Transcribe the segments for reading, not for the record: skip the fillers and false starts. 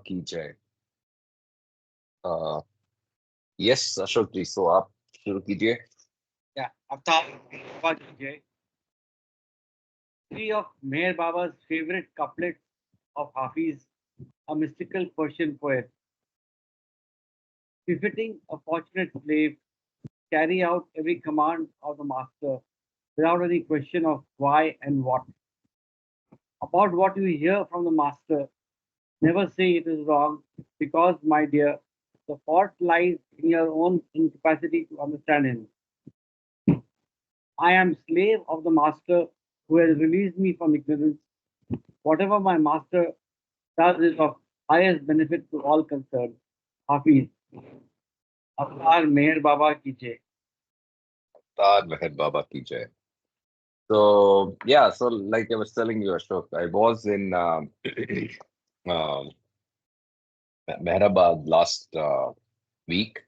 की जय। यस अशोक जी, सो आप शुरू कीजिए। Yeah, Avatar Baba ki Jai. Three of Meher Baba's favorite couplets of Hafiz, a mystical Persian poet. Befitting a fortunate slave, carry out every command of the master without any question of why and what. About what you hear from the master, never say it is wrong, because, my dear, the fault lies in your own incapacity to understand him. I am slave of the master who has released me from ignorance. Whatever my master does is of highest benefit to all concerned. Hafiz. Avatar Meher Baba ki Jai. Atar Meher Baba ki jay. So yeah, so like I was telling you, Ashok, I was in um Mehrabad last week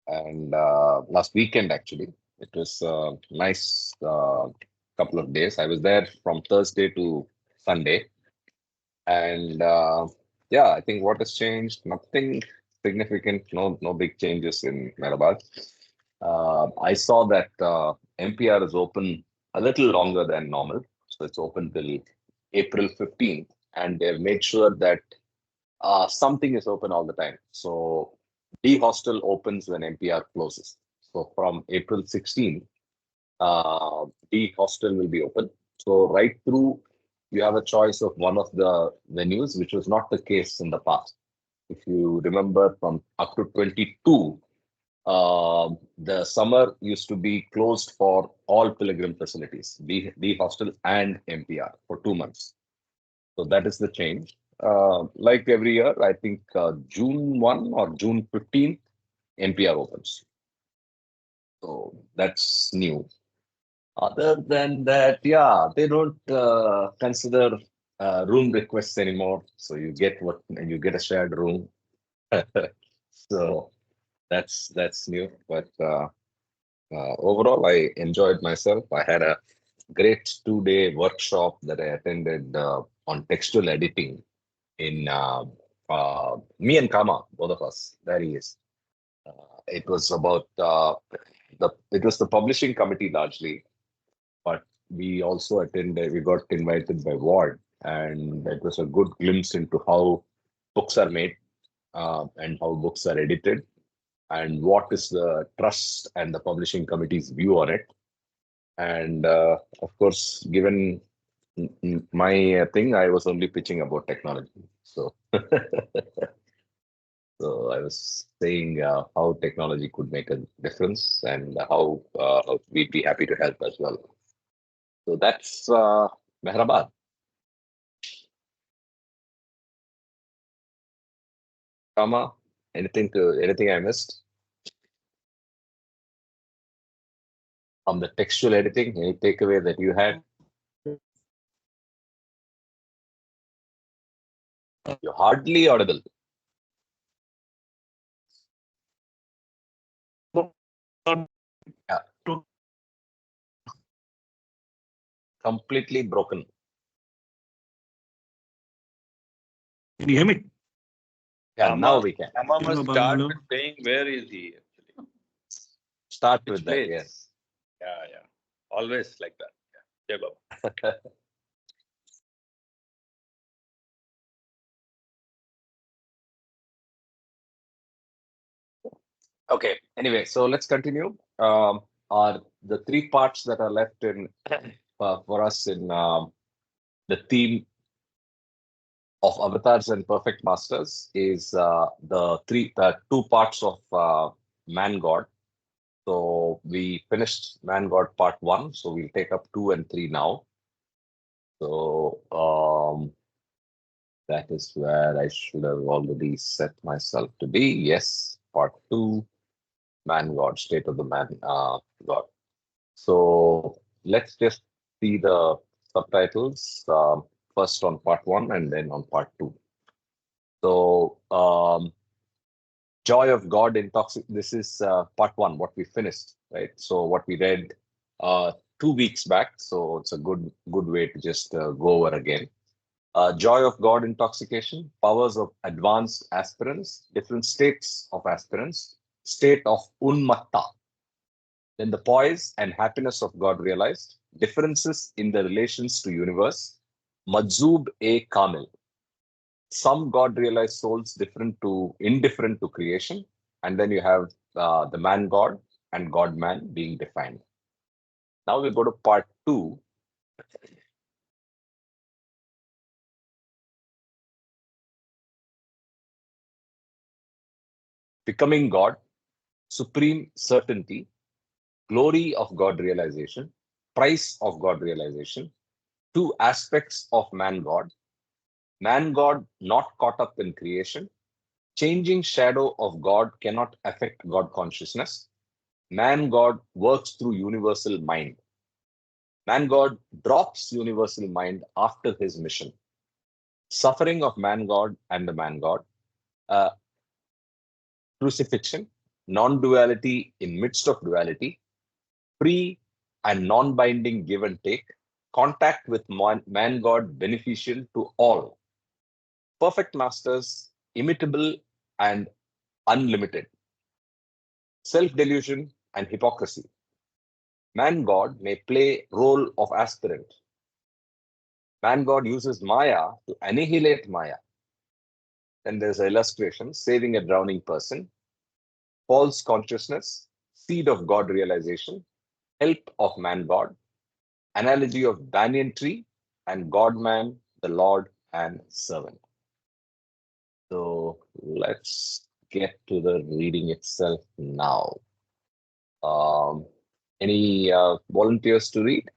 and last weekend actually. It was a nice couple of days. I was there from Thursday to Sunday, and yeah, I think what has changed? Nothing significant. No big changes in Mehrabad. I saw that MPR is open a little longer than normal, so it's open till April 15th, and they've made sure that something is open all the time. So D hostel opens when MPR closes. So from April 16th, D hostel will be open. So right through, you have a choice of one of the venues, which was not the case in the past. If you remember, from up to 22, the summer used to be closed for all pilgrim facilities, D hostel and MPR for 2 months. So that is the change. Like every year, I think June 1 or June 15th, MPR opens. So that's new. Other than that, yeah, they don't consider room requests anymore. So you get a shared room. So that's new. But overall, I enjoyed myself. I had a great 2-day workshop that I attended on textual editing in me and Kama, both of us. There he is. It was about it was the publishing committee largely, but we also attended. We got invited by Ward, and it was a good glimpse into how books are made and how books are edited, and what is the trust and the publishing committee's view on it. And of course, given my thing, I was only pitching about technology. So, so I was saying how technology could make a difference and how we'd be happy to help as well. So that's Mehrabad. Kama, anything I missed from the textual editing? Any takeaway that you had? You're hardly audible. Yeah. Completely broken. Can you hear me? Yeah, now we can. Amma must Baba, start hello. with saying where is he actually. Start Which with that, place? yes. Yeah. Always like that. Yeah. Jai Baba. Okay. Anyway, so let's continue. Are the three parts that are left in for us in the theme of avatars and perfect masters is the two parts of man god. So we finished man god part 1, so we'll take up 2 and 3 now. So that is where I should have already set myself to be. Yes, part 2, man god, state of the man god. So let's just see the subtitles first on part 1 and then on part 2. So joy of God intoxic. This is part 1, what we finished, right? So what we read 2 weeks back. So it's a good way to just go over again. Joy of God intoxication, powers of advanced aspirants, different states of aspirants, state of unmatta, then the poise and happiness of God realized, differences in the relations to universe, Majzub e Kamil, some God realized souls indifferent to creation, and then you have the man God and God man being defined. Now we go to part 2. Becoming God, supreme certainty, glory of God realization, price of God realization, two aspects of man God not caught up in creation, changing shadow of God cannot affect God consciousness, man God works through universal mind. Man God drops universal mind after his mission. Suffering of man God and the man God, uh, crucifixion, non-duality in midst of duality, free and non-binding give and take, contact with man God beneficial to all, perfect masters, imitable and unlimited, self-delusion and hypocrisy. Man God may play role of aspirant. Man God uses Maya to annihilate Maya. Then there's an illustration, saving a drowning person, false consciousness, seed of God realization, help of man God, analogy of banyan tree and God man, the Lord and servant. So let's get to the reading itself now. Any volunteers to read?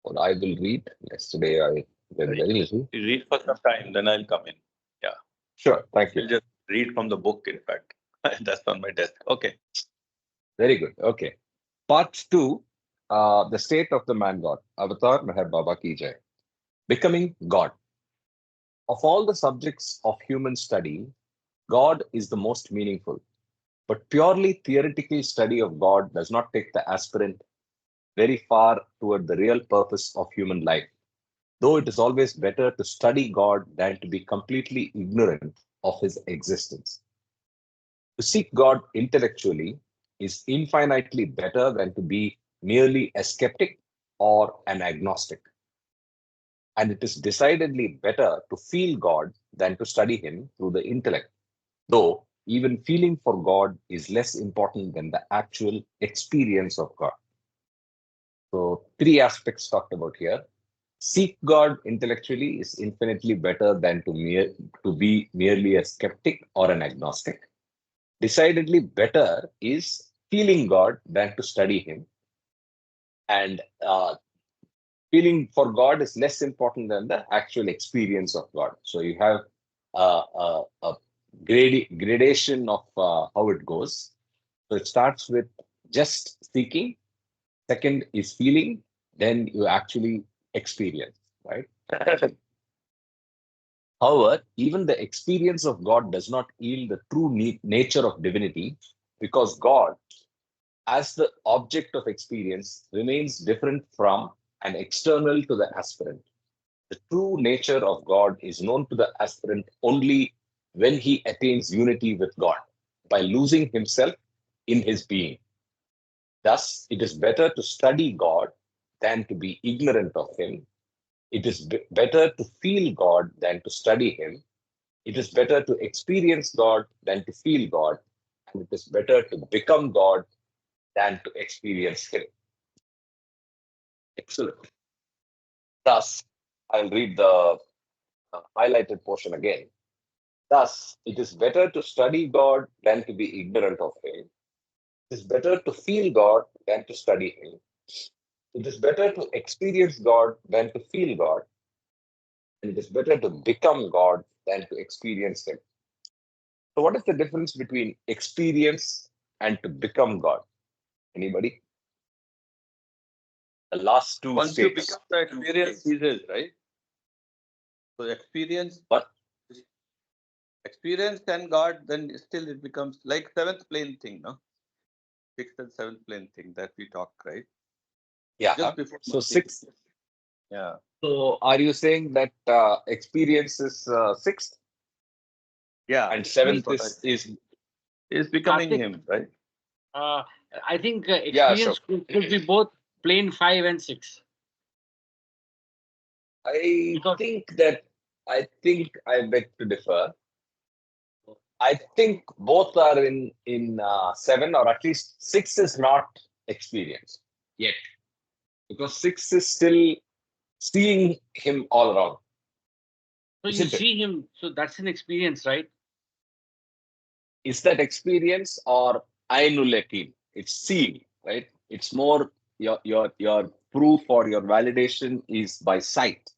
Or I will read. Yesterday I read very little. You read for some time, then I'll come in. Yeah. Sure, thank you. I'll just read from the book, in fact. That's on my desk. Okay. Very good. Okay. Part 2, the state of the man God. Avatar Meher Baba Ki Jai. Becoming God. Of all the subjects of human study, God is the most meaningful. But purely theoretical study of God does not take the aspirant very far toward the real purpose of human life. Though it is always better to study God than to be completely ignorant of his existence. To seek God intellectually is infinitely better than to be merely a skeptic or an agnostic. And it is decidedly better to feel God than to study him through the intellect, though even feeling for God is less important than the actual experience of God. So, 3 aspects talked about here. Seek God intellectually is infinitely better than to be merely a skeptic or an agnostic. Decidedly better is feeling God than to study him. And feeling for God is less important than the actual experience of God. So you have a gradation of how it goes. So it starts with just seeking. Second is feeling. Then you actually experience, right? However, even the experience of God does not yield the true nature of divinity because God, as the object of experience, remains different from and external to the aspirant. The true nature of God is known to the aspirant only when he attains unity with God by losing himself in his being. Thus, it is better to study God than to be ignorant of him. It is better to feel God than to study him. It is better to experience God than to feel God. And it is better to become God than to experience him. Excellent. Thus, I'll read the highlighted portion again. Thus, it is better to study God than to be ignorant of him. It is better to feel God than to study him. It is better to experience God than to feel God. And it is better to become God than to experience him. So, what is the difference between experience and to become God? Anybody? The last two Once you states. become the experience ceases, right? So experience, But experience and God, then still it becomes like seventh plane thing, no? Sixth and seventh plane thing that we talked, right? yeah, Just before so merging. Yeah. So are you saying that experience is sixth Yeah. and That's seventh what is becoming Karthik, him, right? I think Yeah, sure. experience could be both plane 5 and 6. I Because think that I beg to differ. I think both are in seven, or at least six is not experienced yet, because six is still seeing him all around, so you isn't it? see him, so that's an experience, right? Is that experience or ainul yaqeen? It's seeing, right? It's more your proof or your validation is by sight.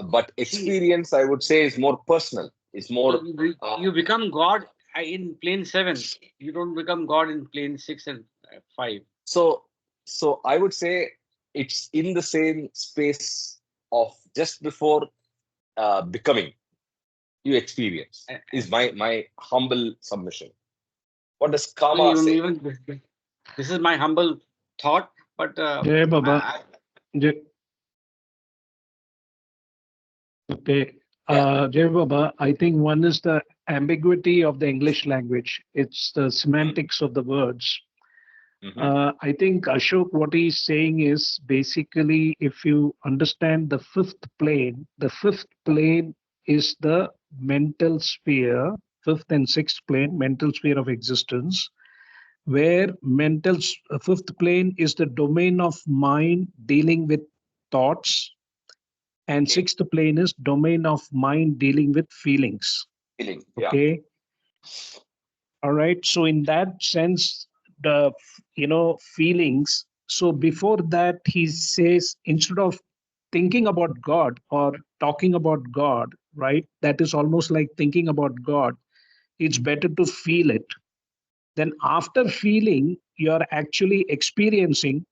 But See, experience, I would say, is more personal. It's so more you become God in plane 7. You don't become God in plane 6 and 5. so. So I would say it's in the same space of just before becoming you experience. Uh, Is my humble submission. What does So Kama even say? even this is my humble thought, but Jai Baba. I, Jai, okay. Yeah. Jai Baba, I think one is the ambiguity of the English language. It's the semantics of the words. Mm-hmm. I think Ashok, what he's saying is basically if you understand the fifth plane is the mental sphere, fifth and sixth plane, mental sphere of existence, where fifth plane is the domain of mind dealing with thoughts, and Okay. sixth plane is domain of mind dealing with feelings. Feeling. Yeah. Okay. All right, so in that sense, the feelings, so before that he says, instead of thinking about God or talking about God, right, that is almost like thinking about God, it's better to feel it. Then after feeling, you're actually experiencing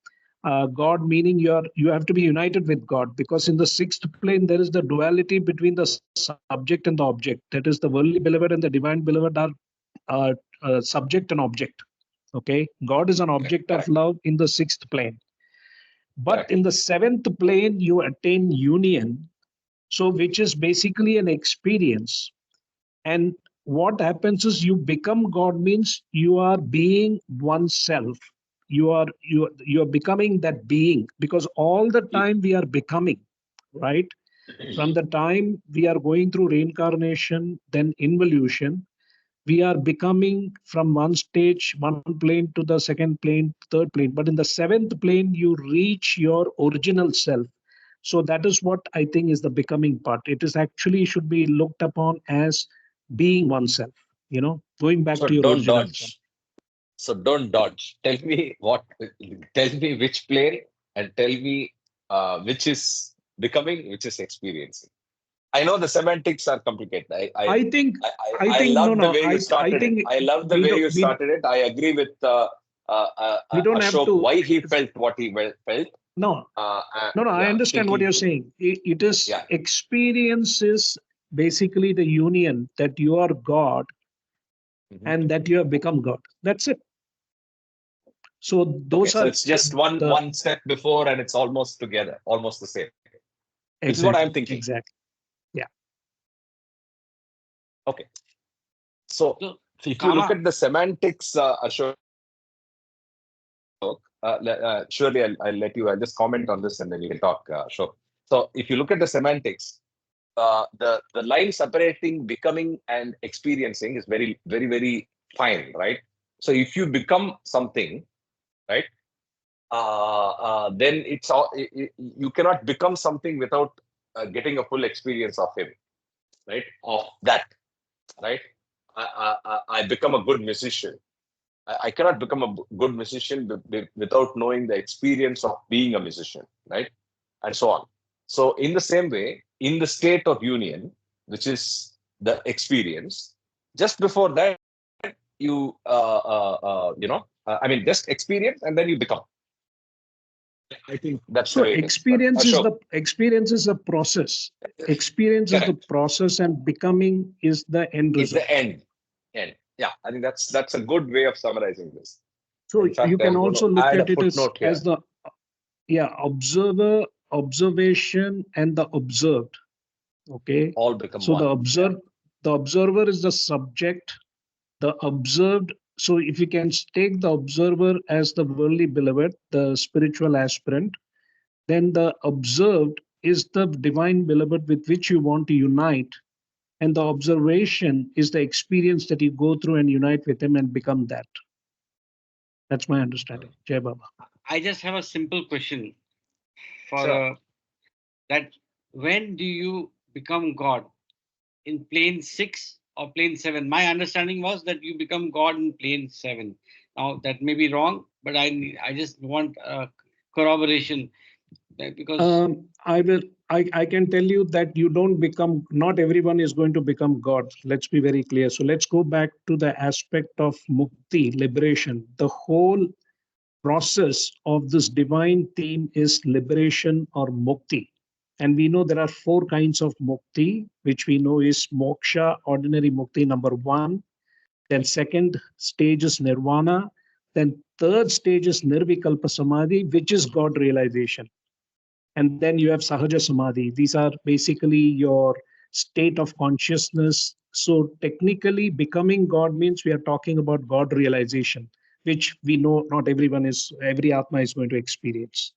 God, meaning you have to be united with God, because in the sixth plane there is the duality between the subject and the object. That is, the worldly beloved and the divine beloved are uh, subject and object. Okay, God is an object of Correct. love in the sixth plane, but Correct. in the seventh plane you attain union, so which is basically an experience. And what happens is you become God, means you are being oneself. You are becoming that being, because all the time we are becoming, right? From the time we are going through reincarnation, then involution, we are becoming from one stage, one plane, to the second plane, third plane. But in the seventh plane, you reach your original self. So that is what I think is the becoming part. It is actually should be looked upon as being oneself, going back So to your don't original self. dodge. So don't dodge. Tell me what. Tell me which plane, and tell me which is becoming, which is experiencing. I know the semantics are complicated. I think, I, I I think, no, love the no, way you I started it. think I love the we way don't, you started it. I agree with we don't have Ashok, to, why he felt what he felt. no, no, I Yeah, understand what you're saying. It is yeah. experiences, basically the union that you are God Mhm. and that you have become God. That's it. So Okay, those so are it's just one step before, and it's almost together, almost the same. This is what I'm exactly, thinking. exactly. Yeah. Okay, so so if you look Kama, at the semantics, Ashok, surely I'll let you. I'll just comment on this, and then you can talk, Ashok. So if you look at the semantics, the line separating becoming and experiencing is very, very, very fine, right? So if you become something, right, then it's all you cannot become something without getting a full experience of him, right? Of that, right? I become a good musician. I cannot become a good musician without knowing the experience of being a musician, right? And so on. So, in the same way, in the state of union, which is the experience, just before that, you, I mean, just experience and then you become. I think that's the So way it is. But Ashok, experience is a process. Experience is the correct, process, and becoming is the end is result. the end. End. Yeah, I think that's a good way of summarizing this. So In you fact, can I'm going to also look add a at it footnote here. as the observer observation and the observed. Okay. All become So one. the observer is the subject, the observed. So if you can take the observer as the worldly beloved, the spiritual aspirant, then the observed is the divine beloved with which you want to unite. And the observation is the experience that you go through and unite with him and become that. That's my understanding. Jai Baba. I just have a simple question for Sure. that. When do you become God? In plane 6 or plane 7? My understanding was that you become God in plane 7. Now, that may be wrong, but I just want corroboration because I will. I can tell you that you don't become. Not everyone is going to become God. Let's be very clear. So let's go back to the aspect of mukti, liberation. The whole process of this divine theme is liberation or mukti. And we know there are four kinds of mukti, which we know is moksha, ordinary mukti, number one. Then second stage is nirvana. Then third stage is nirvikalpa samadhi, which is God realization. And then you have sahaja samadhi. These are basically your state of consciousness. So technically becoming God means we are talking about God realization, which we know not every atma is going to experience.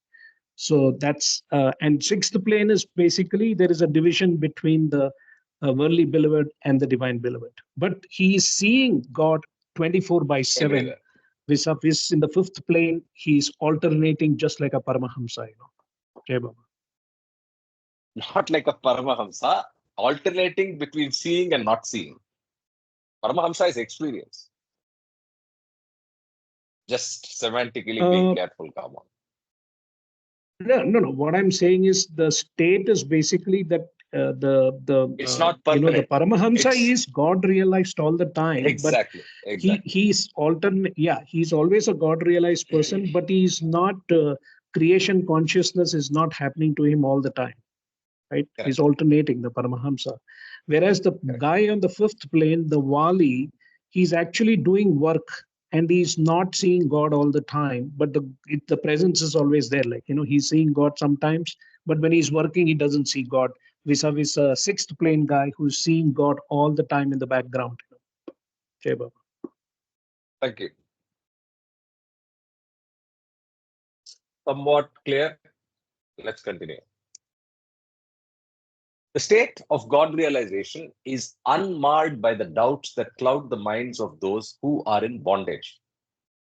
So that's and sixth plane is basically there is a division between the worldly beloved and the divine beloved, but he is seeing God 24 by 7. Everywhere. Vis in the fifth plane, he's alternating just like a paramahamsa, Jai Baba. Not like a Paramahamsa, alternating between seeing and not seeing. Paramahamsa is experience. Just semantically being careful, come on. No. What I'm saying is the state is basically that It's not the permanent. Paramahamsa It's is God realized all the time, but exactly. he's alternate. Yeah, he's always a God realized person, but he's not creation consciousness is not happening to him all the time, right? Correct. He's alternating the Paramahamsa, whereas the Correct. guy on the fifth plane, the Wali, he's actually doing work and he's not seeing God all the time, but the presence is always there. Like he's seeing God sometimes, but when he's working, he doesn't see God. Vis-a-vis a sixth plane guy who's seeing God all the time in the background. Jai Baba. Thank you. Somewhat clear. Let's continue. The state of God realization is unmarred by the doubts that cloud the minds of those who are in bondage.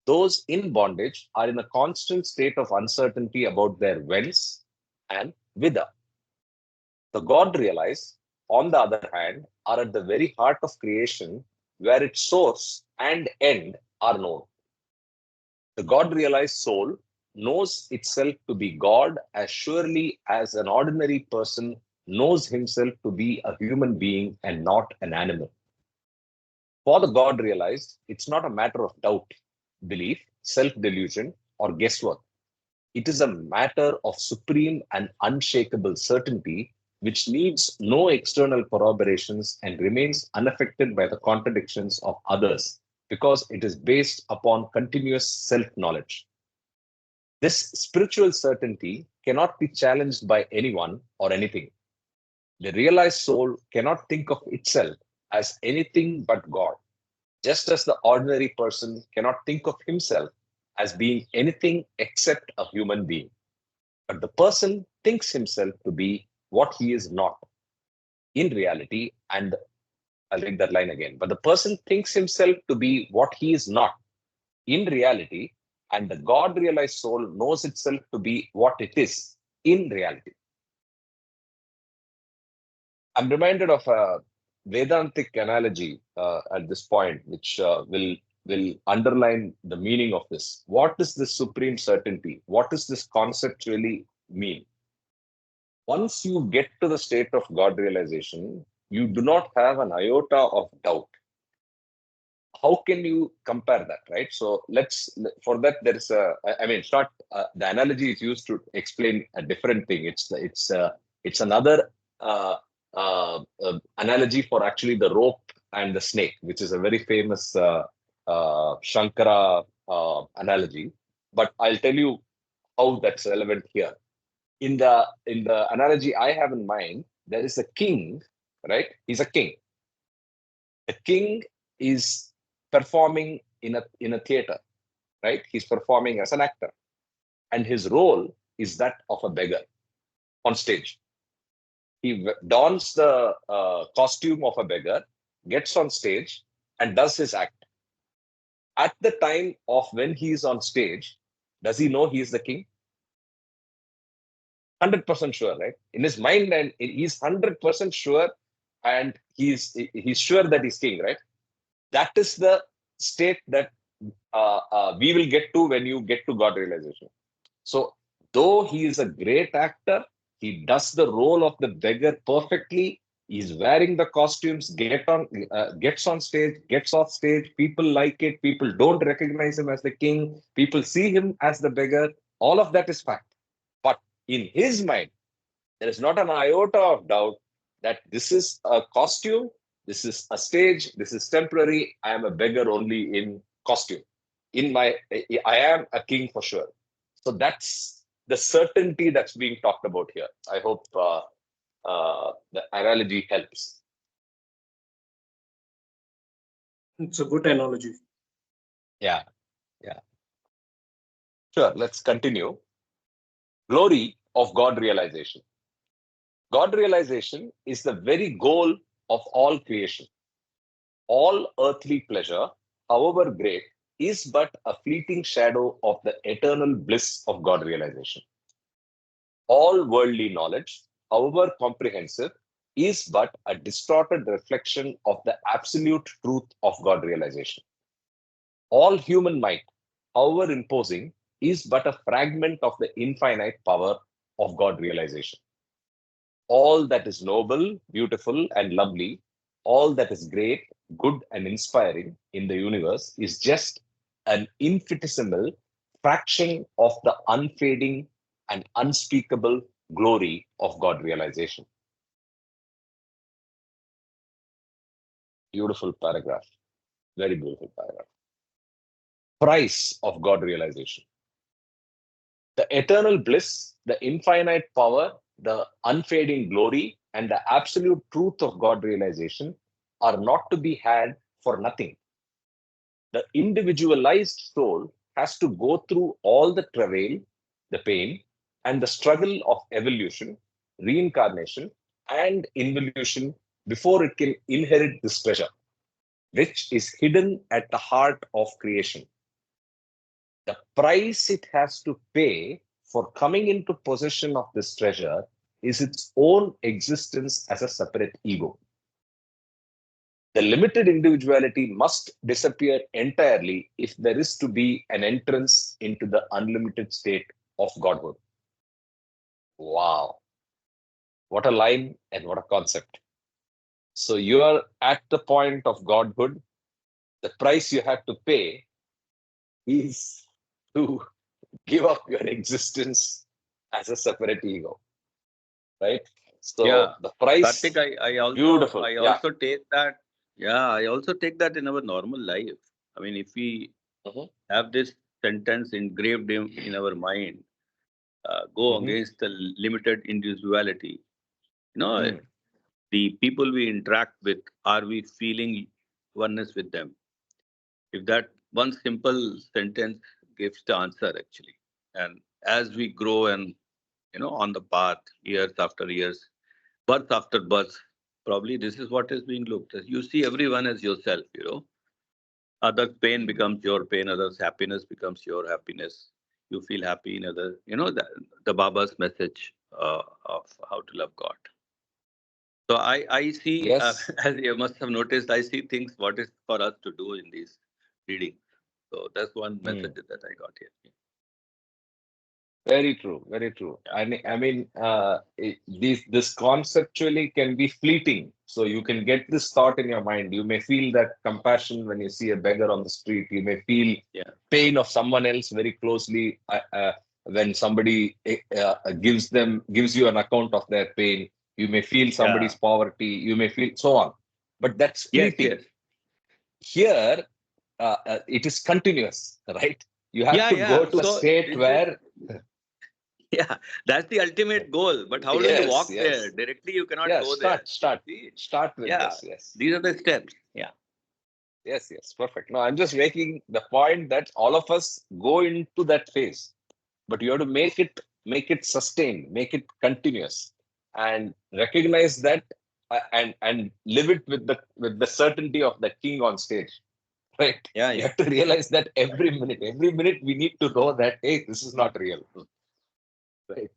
Those in bondage are in a constant state of uncertainty about their whence and whither. The God realized, on the other hand, are at the very heart of creation, where its source and end are known. The God realized soul knows itself to be God as surely as an ordinary person knows himself to be a human being and not an animal. For the God realized, it's not a matter of doubt, belief, self-delusion, or guesswork. It is a matter of supreme and unshakable certainty, which needs no external corroborations and remains unaffected by the contradictions of others, because it is based upon continuous self-knowledge. This spiritual certainty cannot be challenged by anyone or anything. The realized soul cannot think of itself as anything but God, just as the ordinary person cannot think of himself as being anything except a human being. But the person thinks himself to be what he is not in reality, and I'll read that line again. But the person thinks himself to be what he is not in reality, and the God realized soul knows itself to be what it is in reality. I'm reminded of a Vedantic analogy at this point, which will underline the meaning of this. What is this supreme certainty? What does this conceptually mean? Once you get to the state of God realization, you do not have an iota of doubt. How can you compare that, right? So for that, there is it's not, the analogy is used to explain a different thing. It's another analogy for actually the rope and the snake, which is a very famous Shankara analogy. But I'll tell you how that's relevant here. in the analogy I have in mind, there is a king, right? He's a king. A king is performing in a theater, right? He's performing as an actor, and his role is that of a beggar on stage. He dons the costume of a beggar, gets on stage, and does his act. At the time of when he is on stage, does he know he is the king? 100% sure, right? In his mind, and he's 100% sure, and he's sure that he's king, right? That is the state that we will get to when you get to God realization. So, though he is a great actor, he does the role of the beggar perfectly. He's wearing the costumes, gets on stage, gets off stage. People like it. People don't recognize him as the king. People see him as the beggar. All of that is fact. But in his mind, there is not an iota of doubt that this is a costume, this is a stage, this is temporary. I am a beggar only in costume. I am a king for sure. So that's the certainty that's being talked about here. I hope the analogy helps. It's a good analogy. Yeah. Sure, let's continue. Glory of God realization. God realization is the very goal of all creation. All earthly pleasure, however great, is but a fleeting shadow of the eternal bliss of God realization. All worldly knowledge, however comprehensive, is but a distorted reflection of the absolute truth of God realization. All human might, however imposing, is but a fragment of the infinite power of God realization. All that is noble, beautiful, and lovely, all that is great, good, and inspiring in the universe is just an infinitesimal fraction of the unfading and unspeakable glory of God realization. Beautiful paragraph. Very beautiful paragraph. Price of God realization. The eternal bliss, the infinite power, the unfading glory, and the absolute truth of God realization are not to be had for nothing. The individualized soul has to go through all the travail, the pain, and the struggle of evolution, reincarnation, and involution before it can inherit this treasure, which is hidden at the heart of creation. The price it has to pay for coming into possession of this treasure is its own existence as a separate ego. The limited individuality must disappear entirely if there is to be an entrance into the unlimited state of Godhood. Wow. What a line and what a concept. So you are at the point of Godhood. The price you have to pay is to give up your existence as a separate ego, right? So Yeah, the price, Karthik, beautiful. I also take that. Yeah, I also take that in our normal life. I mean, if we Mhm, have this sentence engraved in our mind, go mhm, against the limited individuality. You know, mm. the people we interact with, are we feeling oneness with them? If that one simple sentence gives the answer, actually. And as we grow and, on the path, years after years, birth after birth, probably this is what is being looked at. You see everyone as yourself. Others' pain becomes your pain, others' happiness becomes your happiness. You feel happy in other, the Baba's message of how to love God. So I see, Yes. as you must have noticed, I see things what is for us to do in these readings. So that's one Mm. message that I got here. Very true. Very true. Yeah, I mean, this conceptually can be fleeting. So you can get this thought in your mind. You may feel that compassion when you see a beggar on the street. You may feel yeah, pain of someone else very closely when somebody gives you an account of their pain. You may feel yeah. somebody's poverty. You may feel so on. But that's Yes, fleeting. yes. Here, it is continuous, right? You have Yeah, to go yeah. to a So state this is where Yeah, that's the ultimate goal. But how do you Yes, walk there? yes. Directly, you cannot Yeah, go there. See? start with Yeah, this. Yes. these are the steps. Yeah. Yes, yes, perfect. No, I'm just making the point that all of us go into that phase, but you have to make it sustained, make it continuous, and recognize that, and live it with the certainty of the king on stage, right? Yeah, You yeah. have to realize that every minute we need to know that, hey, this is not real, right?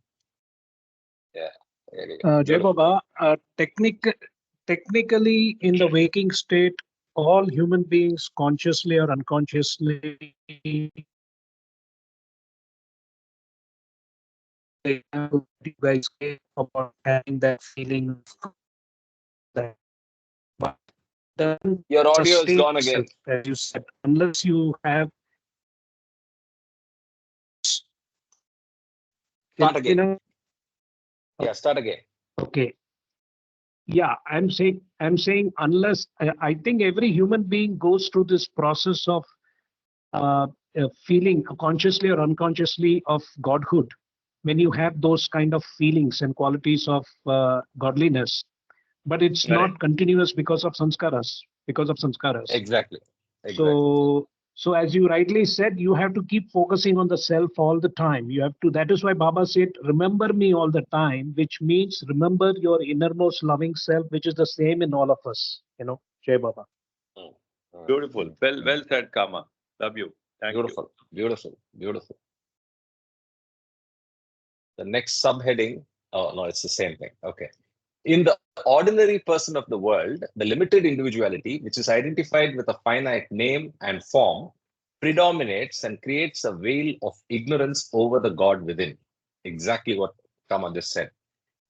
Yeah, very good. Jai Beautiful. Baba, technically, in the waking state, all human beings, consciously or unconsciously, they have what you guys say about having that feeling of that. But then Your it's a audio is state gone again. itself, as you said, unless you have, Start again. you know, Yeah, start again. okay. Yeah, I'm saying unless I think every human being goes through this process of uh, feeling consciously or unconsciously of godhood. When you have those kind of feelings and qualities of godliness, but it's Correct. not continuous because of sanskaras. Exactly. Exactly. So as you rightly said, you have to keep focusing on the self all the time. You have to. That is why Baba said, "Remember me all the time," which means remember your innermost loving self, which is the same in all of us. Jai Baba. Mm, mm, Beautiful. mm, Well, mm. well said, Kama. Love you. Thank you. Beautiful. Beautiful. Beautiful. The next subheading. Oh, no, it's the same thing. Okay. In the ordinary person of the world, the limited individuality, which is identified with a finite name and form, predominates and creates a veil of ignorance over the God within. Exactly what Kama just said.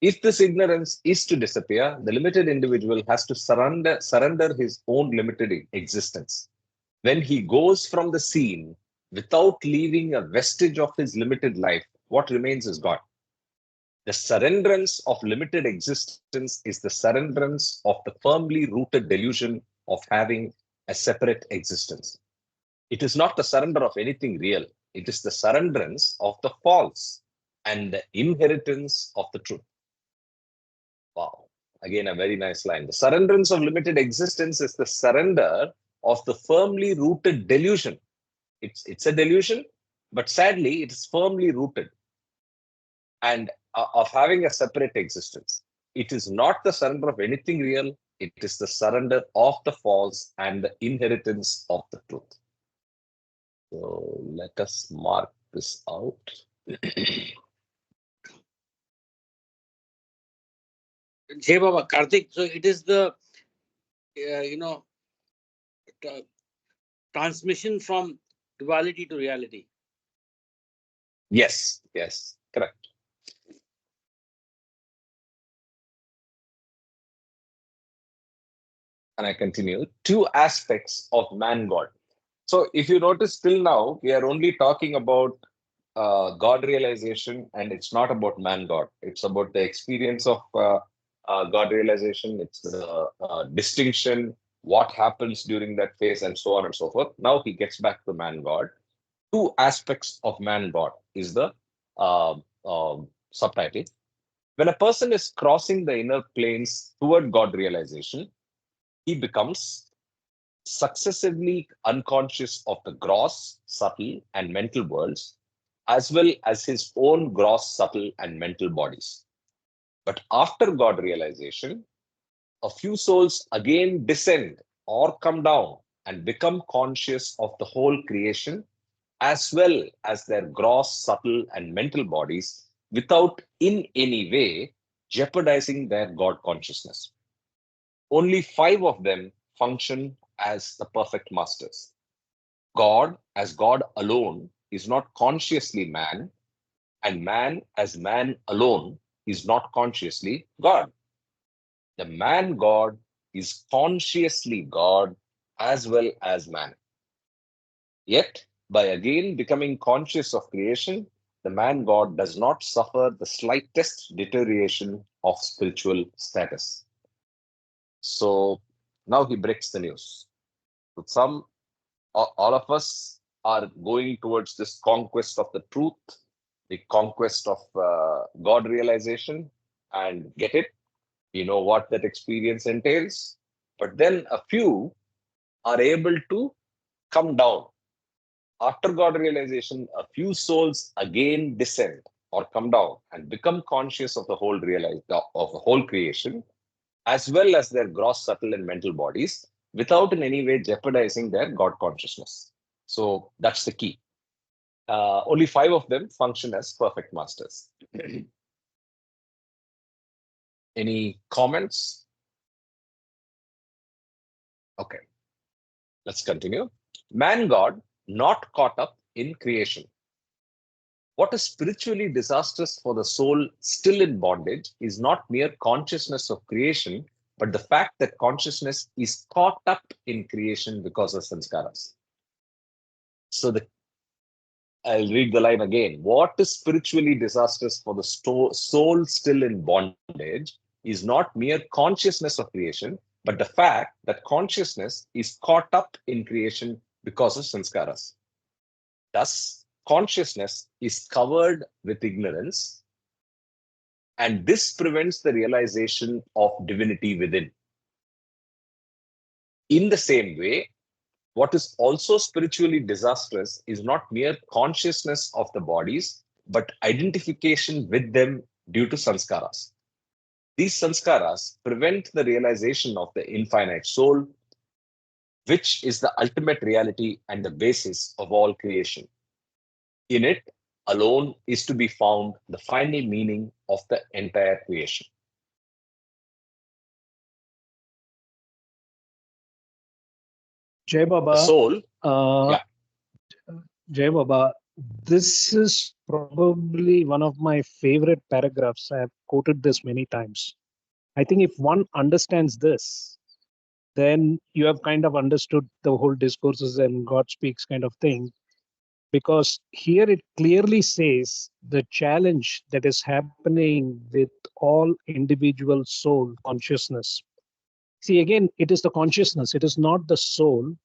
If this ignorance is to disappear, the limited individual has to surrender his own limited existence. When he goes from the scene without leaving a vestige of his limited life, what remains is God. The surrenderance of limited existence is the surrenderance of the firmly rooted delusion of having a separate existence. It is not the surrender of anything real, it is the surrenderance of the false and the inheritance of the truth. Wow. Again, a very nice line. The surrenderance of limited existence is the surrender of the firmly rooted delusion. It's a delusion, but sadly, it is firmly rooted and of having a separate existence. It is not the surrender of anything real, it is the surrender of the false and the inheritance of the truth. So let us mark this out. Jai Baba, Karthik, so it is the, you know, t- transmission from duality to reality. Yes, yes, correct. And I continue. Two aspects of man God. So if you notice till now, we are only talking about God realization, and it's not about man God. It's about the experience of God realization. It's the distinction, what happens during that phase, and so on and so forth. Now he gets back to man God. Two aspects of man God is the uh, subtitle. When a person is crossing the inner planes toward God realization, he becomes successively unconscious of the gross, subtle, and mental worlds, as well as his own gross, subtle, and mental bodies. But after God realization, a few souls again descend or come down and become conscious of the whole creation, as well as their gross, subtle, and mental bodies, without in any way jeopardizing their God consciousness. Only five of them function as the perfect masters. God, as God alone, is not consciously man, and man, as man alone, is not consciously God. The man God is consciously God as well as man. Yet, by again becoming conscious of creation, the man God does not suffer the slightest deterioration of spiritual status. So now he breaks the news. With all of us are going towards this conquest of the truth, the conquest of God realization and get it. You know what that experience entails. But then a few are able to come down. After God realization, a few souls again descend or come down and become conscious of the whole of the whole creation, as well as their gross, subtle, and mental bodies, without in any way jeopardizing their God consciousness. So that's the key. Only 5 of them function as perfect masters. Any comments? Okay, let's continue. Man God, not caught up in creation. What is spiritually disastrous for the soul still in bondage is not mere consciousness of creation, but the fact that consciousness is caught up in creation because of sanskaras. So I'll read the line again. What is spiritually disastrous for the soul still in bondage is not mere consciousness of creation, but the fact that consciousness is caught up in creation because of sanskaras. Thus, consciousness is covered with ignorance, and this prevents the realization of divinity within. In the same way, what is also spiritually disastrous is not mere consciousness of the bodies, but identification with them due to sanskaras. These sanskaras prevent the realization of the infinite soul, which is the ultimate reality and the basis of all creation. In it alone is to be found the final meaning of the entire creation. Jai The Baba, soul, uh, yeah, Jai Baba, this is probably one of my favorite paragraphs. I have quoted this many times. I think if one understands this, then you have kind of understood the whole discourses and God speaks kind of thing. Because here it clearly says the challenge that is happening with all individual soul consciousness. See, again, it is the consciousness, it is not the soul,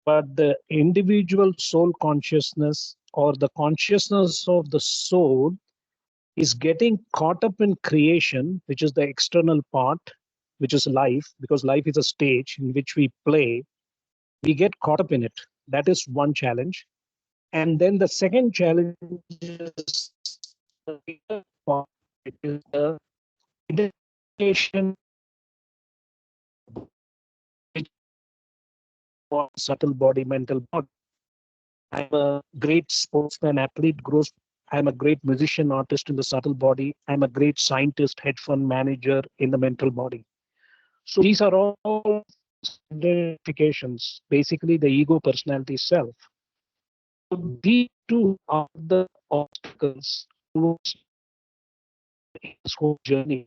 but the individual soul consciousness or the consciousness of the soul is getting caught up in creation, which is the external part, which is life, because life is a stage in which we play. We get caught up in it. That is one challenge. And then the second challenge is the bigger part, which is the identification which was subtle body, mental body. I'm a great sportsman, athlete, gross. I'm a great musician, artist in the subtle body. I'm a great scientist, hedge fund manager in the mental body. So these are all identifications, basically the ego personality self. So these two are the obstacles towards his whole journey.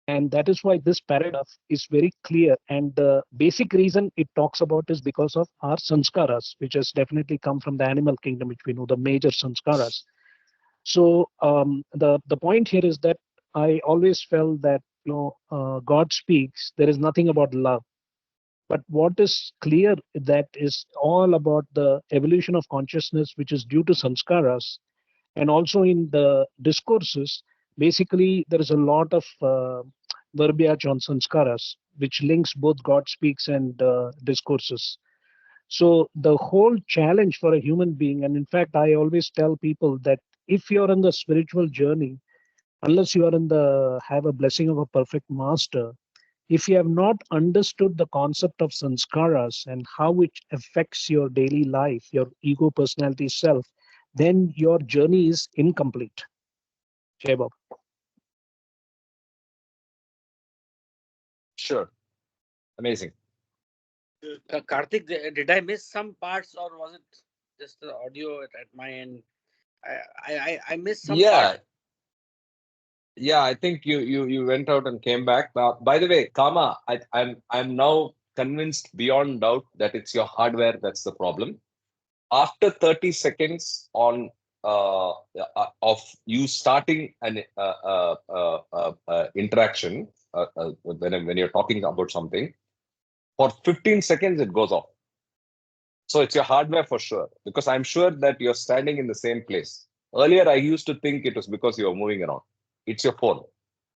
And that is why this paragraph is very clear. And the basic reason it talks about is because of our sanskaras, which has definitely come from the animal kingdom, which we know the major sanskaras. So the point here is that I always felt that God speaks. There is nothing about love, but what is clear that is all about the evolution of consciousness, which is due to sanskaras, and also in the discourses. Basically, there is a lot of verbiage on sanskaras, which links both God speaks and discourses. So the whole challenge for a human being, and in fact, I always tell people that if you're in the spiritual journey, unless you are in the have a blessing of a perfect master, if you have not understood the concept of sanskaras and how it affects your daily life, your ego personality self, then your journey is incomplete. Jai Baba. sure, amazing. Karthik, did I miss some parts or was it just the audio at my end? I missed some part. Yeah, yeah. I think you went out and came back. By the way, Kama, I'm now convinced beyond doubt that it's your hardware that's the problem. After 30 seconds of you starting an interaction when you're talking about something, for 15 seconds it goes off. So it's your hardware for sure, because I'm sure that you're standing in the same place. Earlier, I used to think it was because you're moving around. It's your phone.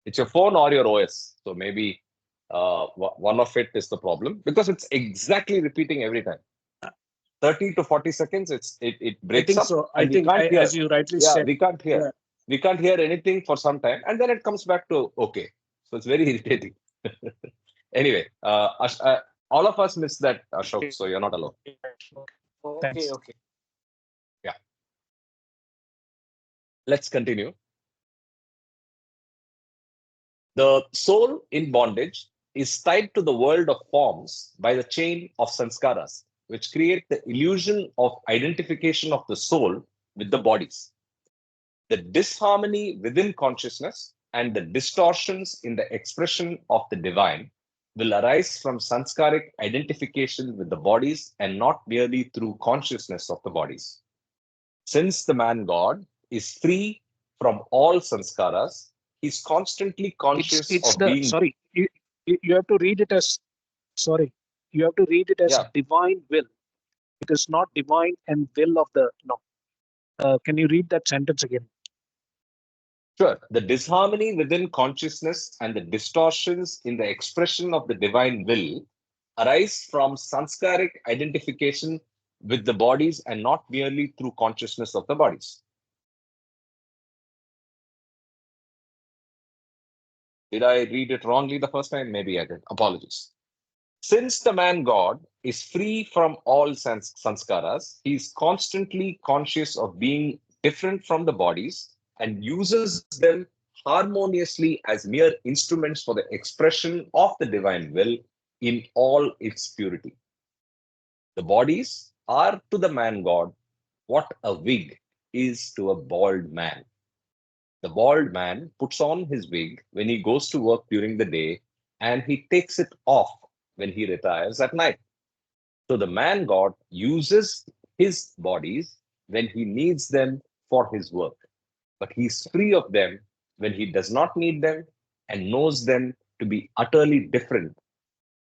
It's your phone or your OS. So maybe one of it is the problem, because it's exactly repeating every time. 30 to 40 seconds, it I breaks think up, so. I and we think, can't hear. as you rightly Yeah, said, we can't hear. yeah. We can't hear anything for some time, and then it comes back to okay. So it's very irritating. Anyway, all of us miss that, Ashok. So you're not alone. Thanks. Okay. Yeah. Let's continue. The soul in bondage is tied to the world of forms by the chain of sanskaras, which create the illusion of identification of the soul with the bodies. The disharmony within consciousness and the distortions in the expression of the divine will arise from sanskaric identification with the bodies and not merely through consciousness of the bodies. Since the man God is free from all sanskaras, he's constantly conscious It's of the being. sorry. You have to read it as sorry. You have to read it as Yeah, divine will. It is not divine and will of the no. Can you read that sentence again? sure. The disharmony within consciousness and the distortions in the expression of the divine will arise from sanskaric identification with the bodies and not merely through consciousness of the bodies. Did I read it wrongly the first time? Maybe I did. Apologies. Since the man God is free from all sanskaras, he is constantly conscious of being different from the bodies and uses them harmoniously as mere instruments for the expression of the divine will in all its purity. The bodies are to the man God what a wig is to a bald man. The bald man puts on his wig when he goes to work during the day, and he takes it off when he retires at night. So the man God uses his bodies when he needs them for his work, but he's free of them when he does not need them and knows them to be utterly different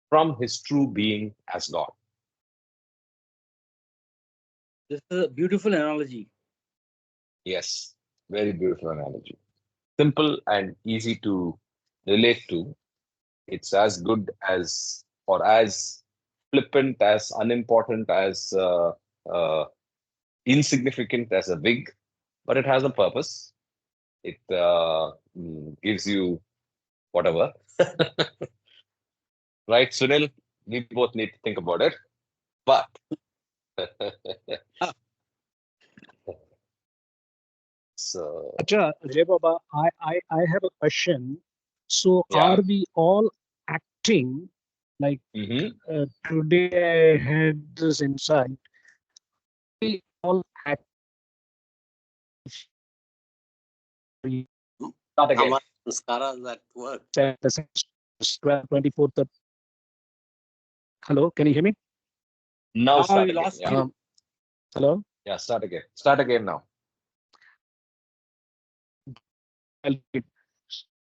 from his true being as God. This is a beautiful analogy. Yes, very beautiful analogy. Simple and easy to relate to. It's as good as, or as flippant, as unimportant, as insignificant as a wig, but it has a purpose. It gives you whatever. Right, Sunil? We both need to think about it. But so, Acha, Jai Baba, I have a question. So are yeah. we all acting like Mhm. today I had this insight? We all act Start again. Our sanskaras at work. at the same 12, 24, 30. Hello, can you hear me? Now Now start we again. lost Yeah. you. Hello? Yeah, start again. Start again now. I'll read.